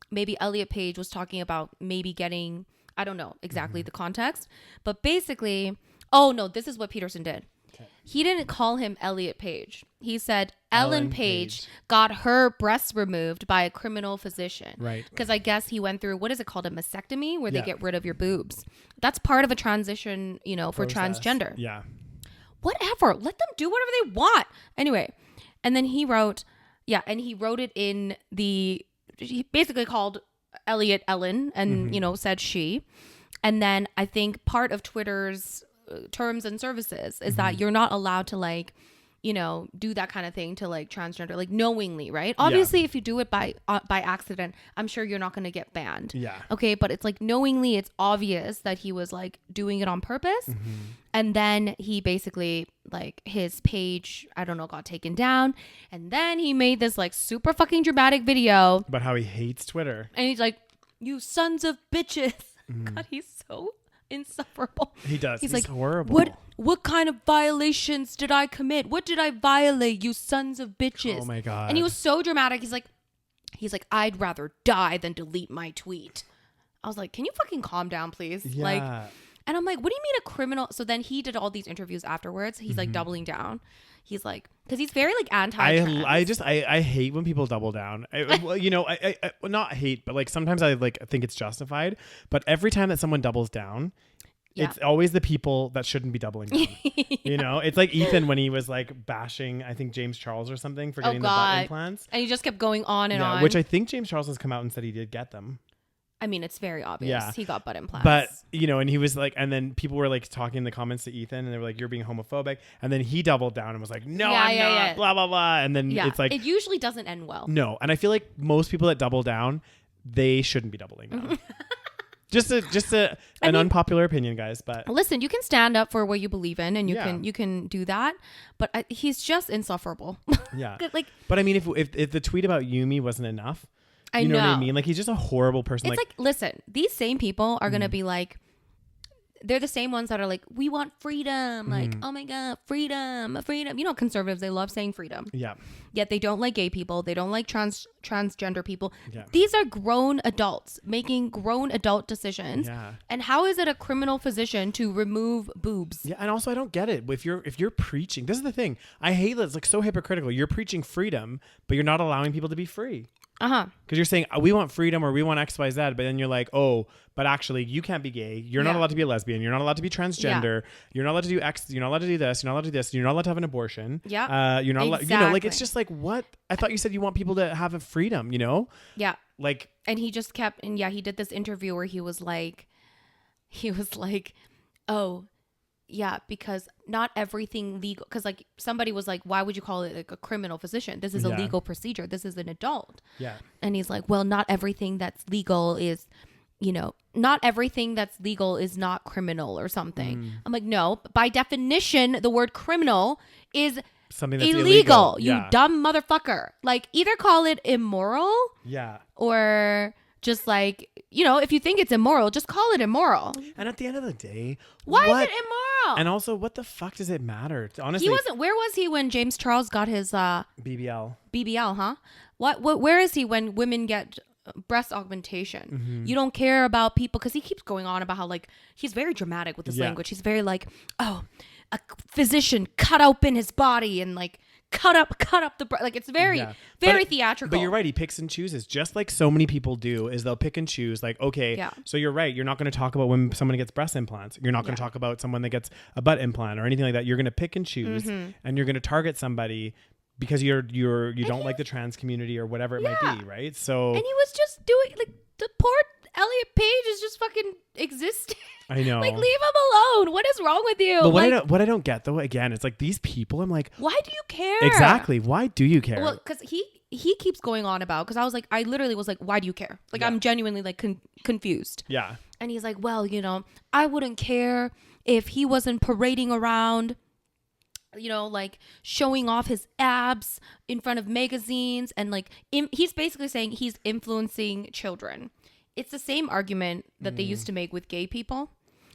maybe Elliot Page was talking about maybe getting, I don't know exactly the context, but basically, oh no, this is what Peterson did. Okay. He didn't call him Elliot Page. He said Ellen Page got her breasts removed by a criminal physician. Right. Because I guess he went through, what is it called? A mastectomy, where they get rid of your boobs. That's part of a transition, for transgender. Yeah. Whatever. Let them do whatever they want. Anyway. And then he wrote it in he basically called Elliot Ellen and, said she. And then I think part of Twitter's terms and services is that you're not allowed to do that kind of thing to transgender, knowingly, right? Obviously, if you do it by accident, I'm sure you're not going to get banned. Yeah. Okay. But it's knowingly, it's obvious that he was doing it on purpose. And then he basically his page, I don't know, got taken down. And then he made this super fucking dramatic video about how he hates Twitter. And he's like, "You sons of bitches." God, he's so insufferable. He does. He's like, horrible. What kind of violations did I commit? What did I violate, you sons of bitches? Oh my God. And he was so dramatic. He's like, "I'd rather die than delete my tweet." I was like, "Can you fucking calm down, please?" Yeah. And I'm like, "What do you mean a criminal?" So then he did all these interviews afterwards. He's doubling down. He's because he's very anti-trans. I hate when people double down. I not hate, but sometimes I think it's justified. But every time that someone doubles down, it's always the people that shouldn't be doubling down. It's like Ethan when he was bashing, I think, James Charles or something for getting the butt implants. And he just kept going on and on. Which I think James Charles has come out and said he did get them. I mean, it's very obvious. Yeah. He got butt implants. But, and he was and then people were talking in the comments to Ethan and they were "You're being homophobic." And then he doubled down and was like, "No, I'm not, blah, blah, blah." And then it's it usually doesn't end well. No. And I feel like most people that double down, they shouldn't be doubling down. Just an unpopular opinion, guys. But listen, you can stand up for what you believe in and you can do that. But he's just insufferable. Yeah. But I mean, if the tweet about Yumi wasn't enough, you know what I mean? He's just a horrible person. It's listen, these same people are going to be they're the same ones that are we want freedom. Oh my God, freedom. Conservatives, they love saying freedom. Yeah. Yet they don't like gay people. They don't like transgender people. Yeah. These are grown adults making grown adult decisions. Yeah. And how is it a criminal physician to remove boobs? Yeah. And also, I don't get it. If you're preaching, this is the thing. I hate that it's so hypocritical. You're preaching freedom, but you're not allowing people to be free. Because you're saying we want freedom or we want X, Y, Z, but then you're like, oh, but actually you can't be gay. You're not allowed to be a lesbian. You're not allowed to be transgender. Yeah. You're not allowed to do X. You're not allowed to do this. You're not allowed to do this. You're not allowed to have an abortion. Yeah. You're not allowed. It's just what? I thought you said you want people to have a freedom. Yeah. And he just kept, and he did this interview where he was like, oh. Yeah, because not everything legal, because somebody was like, why would you call it a criminal physician? This is a legal procedure. This is an adult. Yeah. And he's like, well, not everything that's legal is, not everything that's legal is not criminal or something. I'm like, no, by definition, the word criminal is something that's illegal. You dumb motherfucker. Either call it immoral. Yeah. Or just like, if you think it's immoral, just call it immoral. And at the end of the day, why is it immoral? And also, what the fuck does it matter? Honestly, where was he when James Charles got his BBL, huh? Where is he when women get breast augmentation? Mm-hmm. You don't care about people, because he keeps going on about how like he's very dramatic with his language. He's very like, oh, a physician cut open his body and like cut up the like it's very theatrical. But you're right, he picks and chooses, just like so many people do. Is they'll pick and choose, like, okay, so you're right, you're not going to talk about when someone gets breast implants, you're not going to talk about someone that gets a butt implant or anything like that. You're going to pick and choose, and you're going to target somebody because you don't like the trans community or whatever it might be, right? So and he was just doing like the poor Elliot Page is just fucking existing. I know. Like, leave him alone. What is wrong with you? But what I don't get though, again, it's like these people, I'm like, why do you care? Exactly. Why do you care? Well, because he keeps going on about, because I literally was like, why do you care? Like, I'm genuinely like confused. Yeah. And he's like, well, I wouldn't care if he wasn't parading around, like showing off his abs in front of magazines, and like he's basically saying he's influencing children. It's the same argument that they used to make with gay people.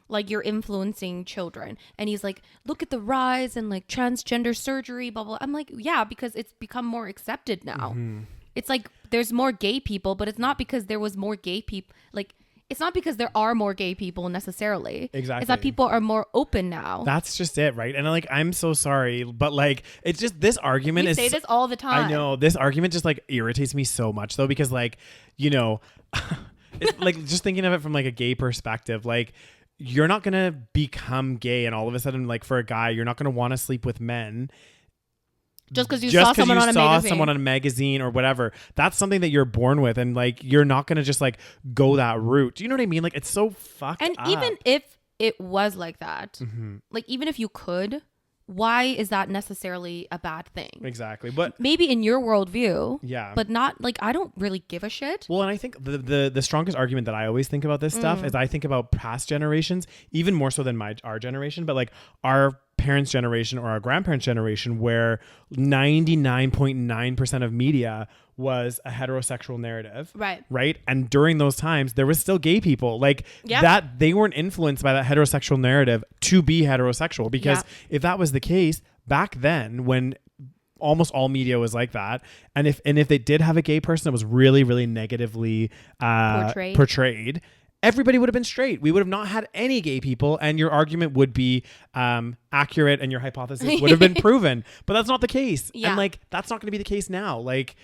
Like, you're influencing children. And he's like, look at the rise in like transgender surgery, blah, blah. I'm like, yeah, because it's become more accepted now. It's like there's more gay people, but it's not because there was more gay people. Like, it's not because there are more gay people necessarily. Exactly. It's that people are more open now. That's just it, right? And like, I'm so sorry, but like, it's just this argument we say this all the time. I know. This argument just like irritates me so much though, because like, it's like, just thinking of it from like a gay perspective, like, you're not going to become gay and all of a sudden, like, for a guy, you're not going to want to sleep with men just because you saw someone on a magazine or whatever. That's something that you're born with, and like, you're not going to just like go that route. Do you know what I mean? Like, it's so fucked up. And even if it was like that, like, even if you could, why is that necessarily a bad thing? Exactly. But maybe in your worldview, yeah, but not like, I don't really give a shit. Well, and I think the strongest argument that I always think about this stuff is I think about past generations, even more so than our generation, but like our parents' generation or our grandparents' generation, where 99.9% of media was a heterosexual narrative. Right. And during those times, there was still gay people like that. They weren't influenced by that heterosexual narrative to be heterosexual, because if that was the case back then, when almost all media was like that, and if they did have a gay person that was really, really negatively portrayed, everybody would have been straight. We would have not had any gay people, and your argument would be accurate, and your hypothesis would have been proven. But that's not the case. And like, that's not going to be the case now. Like,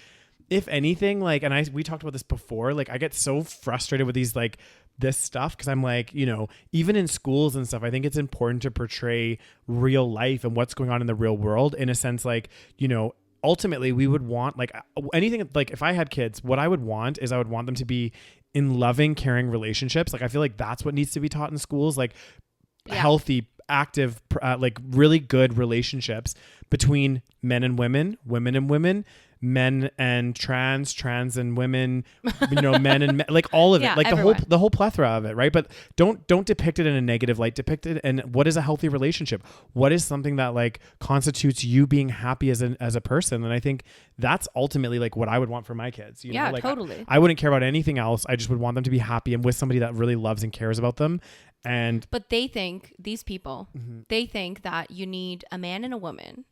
if anything, like, and we talked about this before, like, I get so frustrated with these, like, this stuff, because I'm like, even in schools and stuff, I think it's important to portray real life and what's going on in the real world, in a sense, like, ultimately we would want, like, anything, like, if I had kids, what I would want is I would want them to be in loving, caring relationships. Like, I feel like that's what needs to be taught in schools, like healthy, active, like really good relationships between men and women, women and women, men and trans and women, men and men, like all of it, like everyone. the whole plethora of it, right? But don't depict it in a negative light. Depict it in what is a healthy relationship. What is something that like constitutes you being happy as a person? And I think that's ultimately like what I would want for my kids. Like, totally. I wouldn't care about anything else. I just would want them to be happy and with somebody that really loves and cares about them. But they think, these people, they think that you need a man and a woman,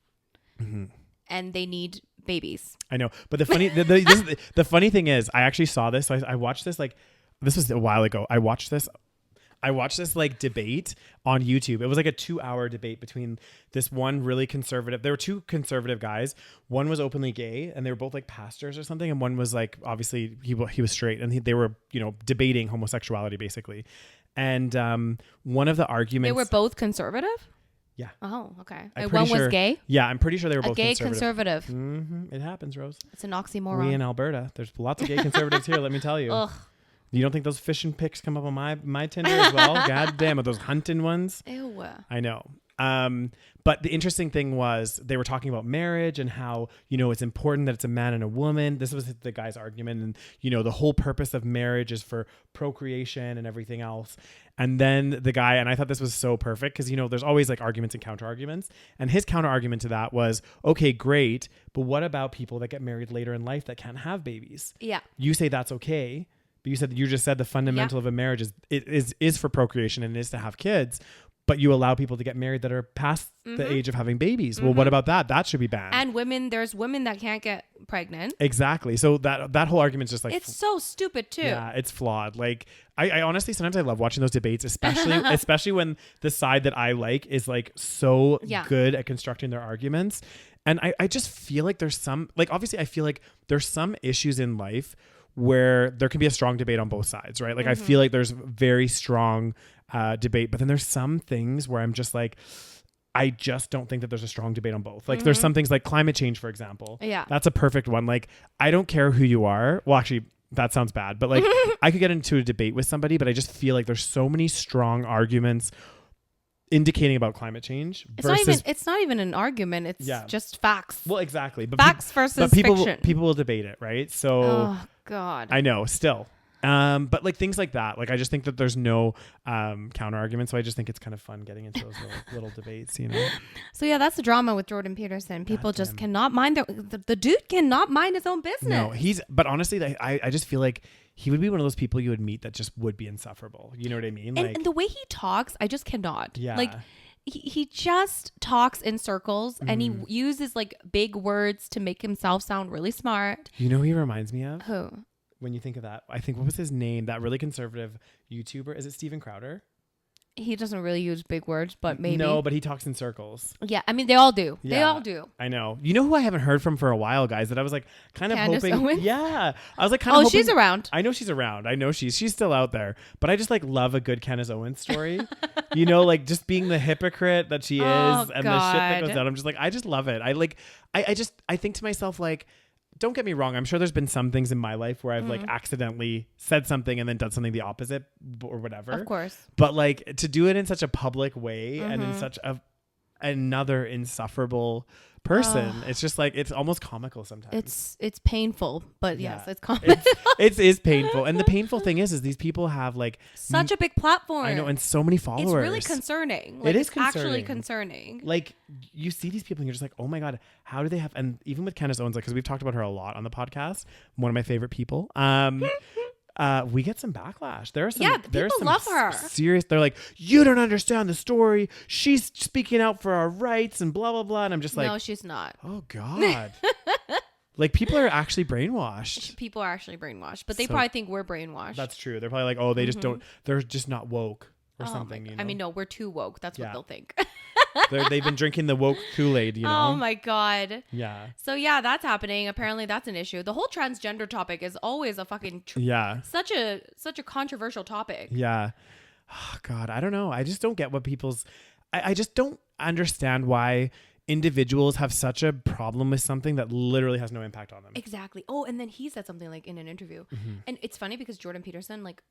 and they need babies. I know, but the funny the funny thing is, I actually saw this. So I watched this, like, this was a while ago. I watched this like debate on YouTube. It was like a 2-hour debate between this one really conservative. There were two conservative guys. One was openly gay, and they were both like pastors or something. And one was like, obviously he was straight, and they were debating homosexuality basically. And one of the arguments, they were both conservative. Yeah. Oh, okay. And one was gay? Yeah, I'm pretty sure they were both a gay conservative. It happens, Rose. It's an oxymoron. We in Alberta. There's lots of gay conservatives here, let me tell you. Ugh. You don't think those fishing pics come up on my Tinder as well? God damn it, those hunting ones. Ew. I know. But the interesting thing was they were talking about marriage and how, it's important that it's a man and a woman. This was the guy's argument. And, the whole purpose of marriage is for procreation and everything else. And then the guy, and I thought this was so perfect because, there's always like arguments and counter arguments. And his counter argument to that was, okay, great. But what about people that get married later in life that can't have babies? Yeah. You say that's okay. But you just said the fundamental of a marriage is for procreation and is to have kids. But you allow people to get married that are past the age of having babies. Well, what about that? That should be banned. And there's women that can't get pregnant. Exactly. So that whole argument's just like... It's so stupid too. Yeah, it's flawed. Like, I honestly, sometimes I love watching those debates, especially when the side that I like is like so good at constructing their arguments. And I just feel like there's some... Like, obviously, I feel like there's some issues in life where there can be a strong debate on both sides, right? Like, I feel like there's very strong... debate, but then there's some things where I'm just like, I just don't think that there's a strong debate on both. Like there's some things like climate change, for example. Yeah. That's a perfect one. Like, I don't care who you are. Well, actually, that sounds bad, but like I could get into a debate with somebody, but I just feel like there's so many strong arguments indicating about climate change. It's not even an argument. It's just facts. Well, exactly. But facts versus fiction. People will debate it, right? So, oh God, I know still. But like things like that, like I just think that there's no counter argument, so I just think it's kind of fun getting into those little debates, you know. So yeah, that's the drama with Jordan Peterson. People just cannot mind the dude cannot mind his own business. No, but honestly, I just feel like he would be one of those people you would meet that just would be insufferable. You know what I mean? And the way he talks, I just cannot. Yeah. Like he just talks in circles and he uses like big words to make himself sound really smart. You know who he reminds me of? Who? When you think of that, I think, what was his name? That really conservative YouTuber. Is it Steven Crowder? He doesn't really use big words, but maybe. No, but he talks in circles. Yeah, I mean, they all do. Yeah, they all do. I know. You know who I haven't heard from for a while, guys, that I was like kind of hoping. Owens? Yeah. I was like kind of hoping. She's around. I know she's around. I know she's still out there. But I just like love a good Candace Owens story. You know, like just being the hypocrite that she is and the shit that goes down. I'm just like, I just love it. I think to myself, like, don't get me wrong. I'm sure there's been some things in my life where I've like accidentally said something and then done something the opposite or whatever. Of course. But like to do it in such a public way and in such another insufferable person, it's just like, it's almost comical sometimes. It's painful, but yes, it's comical. It is painful. And the painful thing is these people have like such a big platform. I know, and so many followers. It's really concerning. Like, it is actually concerning. Like you see these people and you're just like, oh my God, how do they have, and even with Candace Owens, like, because we've talked about her a lot on the podcast, one of my favorite people. We get some backlash. People love her. Serious. They're like, you don't understand the story. She's speaking out for our rights and blah, blah, blah. And I'm just like, no, she's not. Oh God. Like people are actually brainwashed. People are actually brainwashed, but they probably think we're brainwashed. That's true. They're probably like, oh, they just don't, they're just not woke or something. You know? I mean, no, we're too woke. That's what they'll think. They've been drinking the woke Kool-Aid, you know? Oh my God. Yeah. So yeah, that's happening. Apparently that's an issue. The whole transgender topic is always a fucking such a controversial topic. Yeah. Oh God, I don't know. I just don't get what I just don't understand why individuals have such a problem with something that literally has no impact on them. Exactly. Oh, and then he said something like in an interview. And it's funny because Jordan Peterson, like,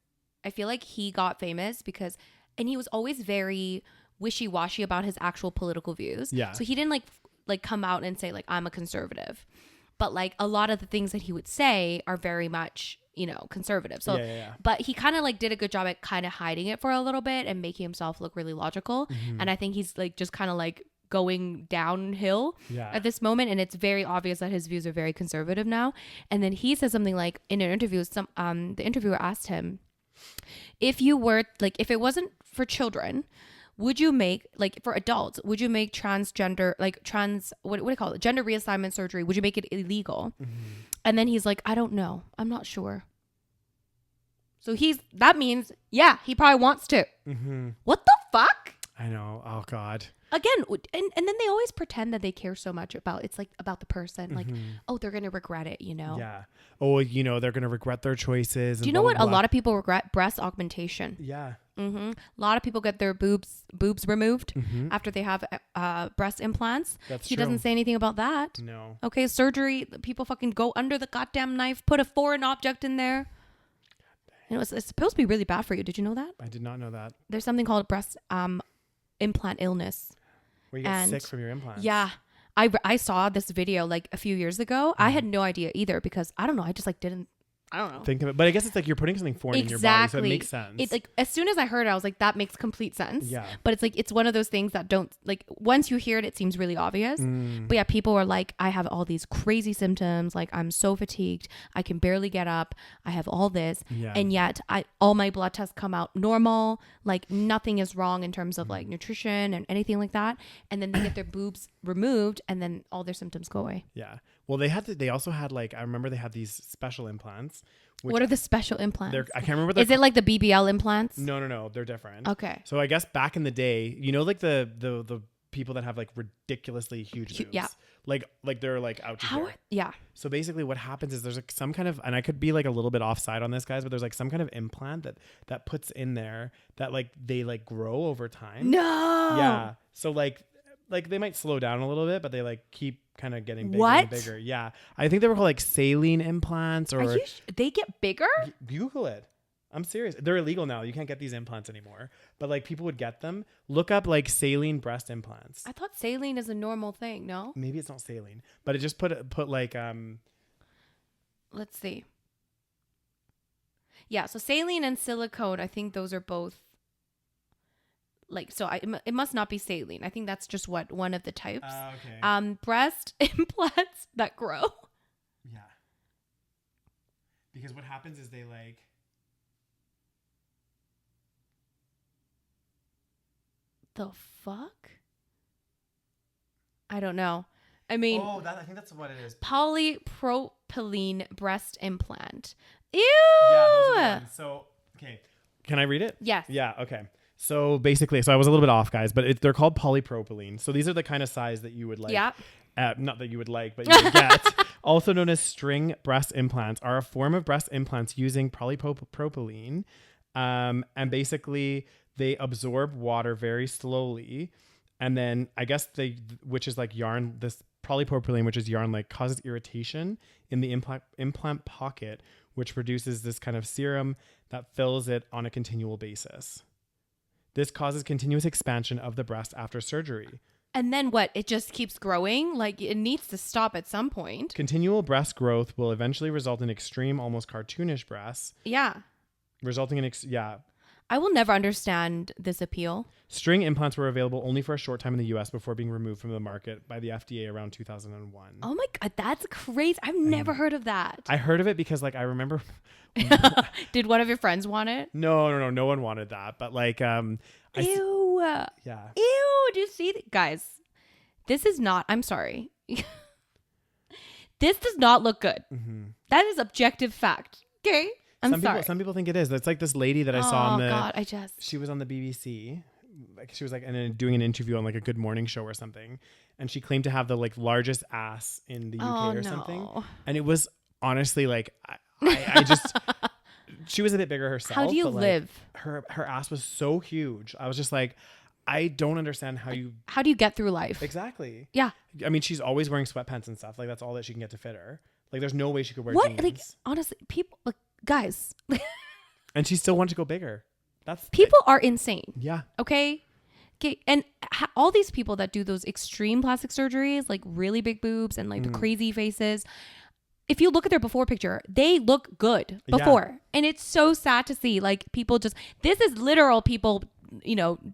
I feel like he got famous and he was always very wishy-washy about his actual political views. Yeah. So he didn't like come out and say like, I'm a conservative, but like a lot of the things that he would say are very much, you know, conservative. So, but he kind of like did a good job at kind of hiding it for a little bit and making himself look really logical. And I think he's like just kind of like going downhill at this moment, and it's very obvious that his views are very conservative now. And then he says something like in an interview, the interviewer asked him, if you were like, if it wasn't for children, would you make, like, for adults, would you make transgender, like what do you call it? Gender reassignment surgery? Would you make it illegal? And then he's like, I don't know. I'm not sure. So that means, yeah, he probably wants to. What the fuck? I know. Oh God. Again, and then they always pretend that they care so much about the person. Like, oh, they're going to regret it, you know? Yeah. Oh, you know, they're going to regret their choices. Do you know what? A lot of people regret breast augmentation. Yeah. A lot of people get their boobs removed after they have breast implants. He doesn't say anything about that. No. Okay, surgery. People fucking go under the goddamn knife, put a foreign object in there. And it's supposed to be really bad for you. Did you know that? I did not know that. There's something called breast implant illness. Where you get sick from your implants. Yeah. I saw this video like a few years ago. I had no idea either because I don't know. I just like I don't know. Think of it. But I guess it's like you're putting something foreign in your body, so it makes sense. It's like, as soon as I heard it, I was like, that makes complete sense. Yeah. But it's like, it's one of those things that don't, like, once you hear it, it seems really obvious. But yeah, people are like, I have all these crazy symptoms. Like, I'm so fatigued. I can barely get up. I have all this. Yeah. And yet all my blood tests come out normal. Like, nothing is wrong in terms of like nutrition and anything like that. And then they get their boobs removed and then all their symptoms go away. Yeah. Well, they also had like, I remember they had these special implants. What are the special implants? I can't remember. Is it like the BBL implants? No. They're different. Okay. So I guess back in the day, you know, like the people that have like ridiculously huge boobs. Yeah. Like they're like out to here. Yeah. So basically what happens is there's like some kind of, and I could be like a little bit offside on this, guys, but there's like some kind of implant that puts in there that like they like grow over time. No. Yeah. So like they might slow down a little bit, but they like keep kind of getting bigger and bigger. Yeah. I think they were called like saline implants or they get bigger? Google it. I'm serious. They're illegal now. You can't get these implants anymore. But like people would get them. Look up like saline breast implants. I thought saline is a normal thing, no? Maybe it's not saline, but it just put like let's see. Yeah, so saline and silicone, I think those are both like, so it must not be saline. I think that's just one of the types. Okay. Breast implants that grow. Yeah. Because what happens is they like. The fuck? I don't know. I mean, I think that's what it is. Polypropylene breast implant. Ew. Yeah, those are the ones. So, okay. Can I read it? Yes. Yeah, okay. So basically, I was a little bit off, guys, but they're called polypropylene. So these are the kind of size that you would like. Yeah. Not that you would like, but you would get. Also known as string breast implants, are a form of breast implants using polypropylene. And basically, they absorb water very slowly. And then I guess which is like yarn, this polypropylene, which is yarn, like causes irritation in the implant pocket, which produces this kind of serum that fills it on a continual basis. This causes continuous expansion of the breast after surgery. And then what? It just keeps growing? Like, it needs to stop at some point. Continual breast growth will eventually result in extreme, almost cartoonish breasts. Yeah. Resulting in, I will never understand this appeal. String implants were available only for a short time in the U.S. before being removed from the market by the FDA around 2001. Oh my God, that's crazy. I've never heard of that. I heard of it because like I remember. Did one of your friends want it? No. No one wanted that. But like, Ew. Yeah. Ew. Do you see guys? This is not, I'm sorry. This does not look good. Mm-hmm. That is objective fact. Okay. Some people think it is. That's like this lady that I saw on the. Oh God, she was on the BBC. Like she was like doing an interview on like a Good Morning show or something, and she claimed to have the like largest ass in the UK or something. And it was honestly like I just. She was a bit bigger herself. How do you live? Her ass was so huge. I was just like, I don't understand how do you get through life? Exactly. Yeah. I mean, she's always wearing sweatpants and stuff. Like that's all that she can get to fit her. Like there's no way she could wear jeans. Like honestly, people like. Guys. And she still wanted to go bigger. People are insane. Yeah. Okay. And all these people that do those extreme plastic surgeries, like really big boobs and like the crazy faces, if you look at their before picture, they look good before. Yeah. And it's so sad to see like people this is literal people,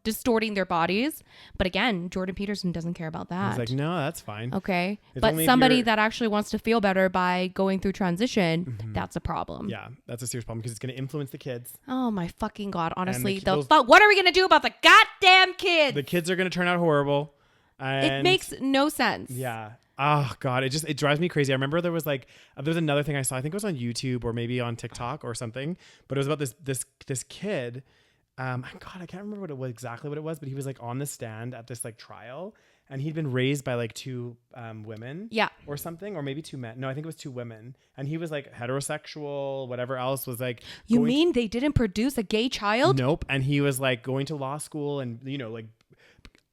distorting their bodies. But again, Jordan Peterson doesn't care about that. He's like, no, that's fine. Okay. But somebody that actually wants to feel better by going through transition, that's a problem. Yeah, that's a serious problem because it's going to influence the kids. Oh my fucking God. Honestly, what are we going to do about the goddamn kids? The kids are going to turn out horrible. And it makes no sense. Yeah. Oh God, it drives me crazy. I remember there was another thing I saw. I think it was on YouTube or maybe on TikTok or something, but it was about this kid. God, I can't remember exactly what it was, but he was like on the stand at this like trial, and he'd been raised by like two women, or something, or maybe two men. No, I think it was two women, and he was like heterosexual, whatever else was like. You mean they didn't produce a gay child? Nope. And he was like going to law school, and like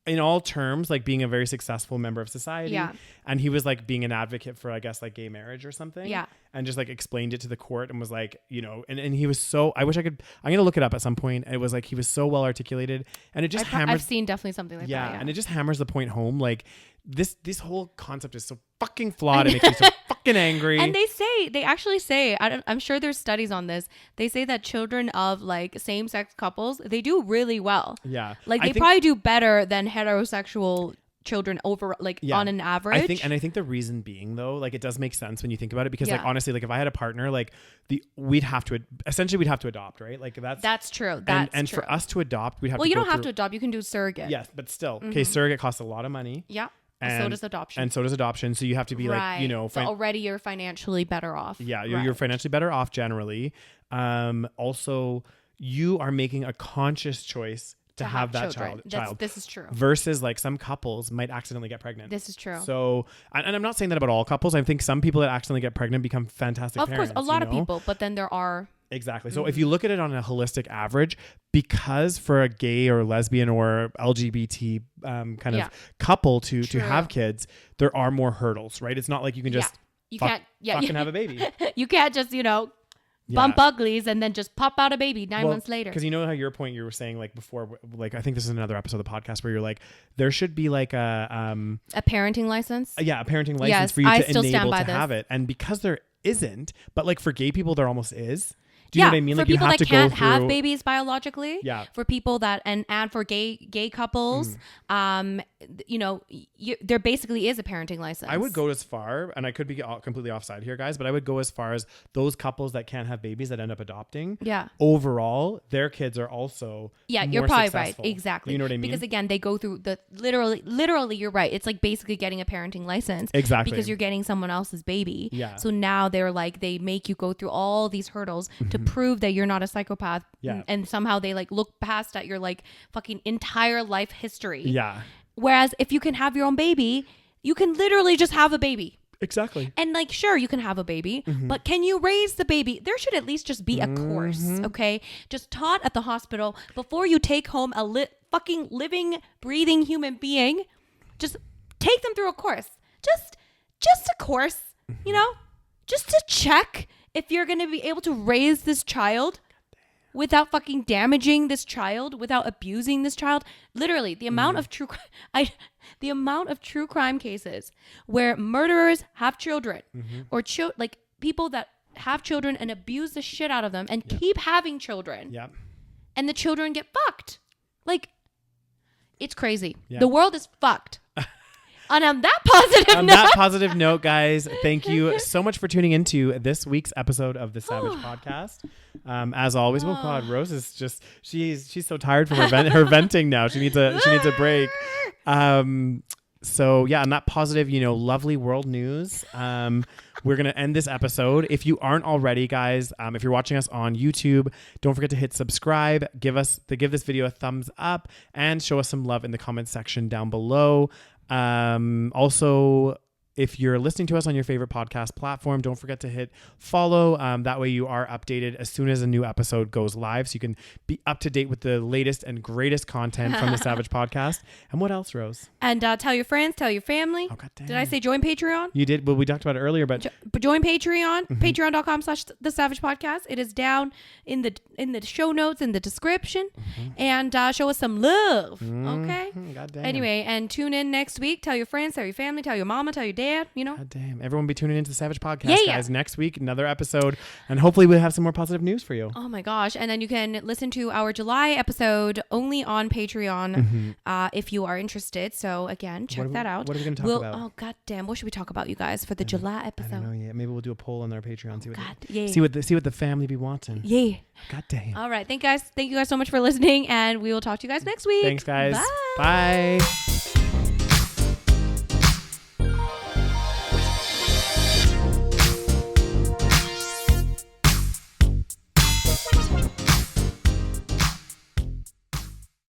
in all terms, like being a very successful member of society. Yeah. And he was like being an advocate for, I guess, like gay marriage or something. Yeah. And just like explained it to the court and was like, and he was so, I'm going to look it up at some point. It was like, he was so well articulated, and it just hammers. I've seen definitely something like that. Yeah. And it just hammers the point home. Like this whole concept is so fucking flawed. It makes me so fucking fucking angry. And they actually say, I'm sure there's studies on this. They say that children of like same-sex couples, they do really well. Yeah. Like they probably do better than heterosexual children over on an average. I think the reason being though, like it does make sense when you think about it, because like honestly, like if I had a partner, like we'd have to adopt, right? Like that's true. And for us to adopt, we'd have you don't have to adopt, you can do surrogate. Yes, but still, okay, surrogate costs a lot of money. Yeah. And so does adoption. So you have to be like, you know, so already you're financially better off. Yeah, you're financially better off generally. Also, you are making a conscious choice to have that child. This is true. Versus like some couples might accidentally get pregnant. This is true. So, and I'm not saying that about all couples. I think some people that accidentally get pregnant become fantastic parents. Of course, a lot of people, but then there are... Exactly. So if you look at it on a holistic average, because for a gay or lesbian or LGBT kind of couple to have kids, there are more hurdles, right? It's not like you can just fucking have a baby. You can't just, bump uglies and then just pop out a baby 9 months later. Because you know how you were saying like before, like I think this is another episode of the podcast where you're like, there should be like a parenting license. A parenting license for you to enable to have it. And because there isn't, but like for gay people there almost is. Do you know what I mean? For like people you have that to can't go through... have babies biologically. Yeah. For people that and for gay couples, there basically is a parenting license. I would go as far, and I could be completely offside here, guys, but I would go as far as those couples that can't have babies that end up adopting. Yeah. Overall, their kids are also you're probably successful. right. Exactly. You know what I mean? Because again, they go through the literally, you're right. It's like basically getting a parenting license. Exactly. Because you're getting someone else's baby. Yeah. So now they make you go through all these hurdles to prove that you're not a psychopath. Yeah. And somehow they like look past at your like fucking entire life history. Yeah. Whereas if you can have your own baby, you can literally just have a baby. Exactly. And like, sure, you can have a baby, but can you raise the baby? There should at least just be a course, okay? Just taught at the hospital before you take home a fucking living, breathing human being. Just take them through a course. Just a course, just to check if you're going to be able to raise this child without fucking damaging this child, without abusing this child. Literally, the amount of true crime cases where murderers have children or like people that have children and abuse the shit out of them and keep having children. Yeah. And the children get fucked. Like, it's crazy. Yeah. The world is fucked. And on that positive note, guys, thank you so much for tuning into this week's episode of the SaVeg podcast. As always, oh God, Rose is just she's so tired from her venting now. She needs a break. So yeah, on that positive, lovely world news, we're going to end this episode. If you aren't already, guys, if you're watching us on YouTube, don't forget to hit subscribe, give this video a thumbs up, and show us some love in the comments section down below. Also, if you're listening to us on your favorite podcast platform, don't forget to hit follow. That way you are updated as soon as a new episode goes live, so you can be up to date with the latest and greatest content from the SaVeg podcast. And what else, Rose? And tell your friends, tell your family. Oh, God damn. Did I say join Patreon? You did. Well, we talked about it earlier, but join Patreon, patreon.com/the SaVeg podcast. It is down in the show notes, in the description, and show us some love. Okay. God damn. Anyway, and tune in next week. Tell your friends, tell your family, tell your mama, tell your dad. God damn. Everyone be tuning into the SaVeg podcast, guys. Next week, another episode. And hopefully we'll have some more positive news for you. Oh my gosh. And then you can listen to our July episode only on Patreon if you are interested. So again, check that out. What are we going to talk about? Oh, God damn. What should we talk about, you guys, for the July episode? I don't know yet. Maybe we'll do a poll on our Patreon. See what the family be wanting. Yeah. God damn. All right. Thank you guys so much for listening. And we will talk to you guys next week. Thanks, guys. Bye. Bye.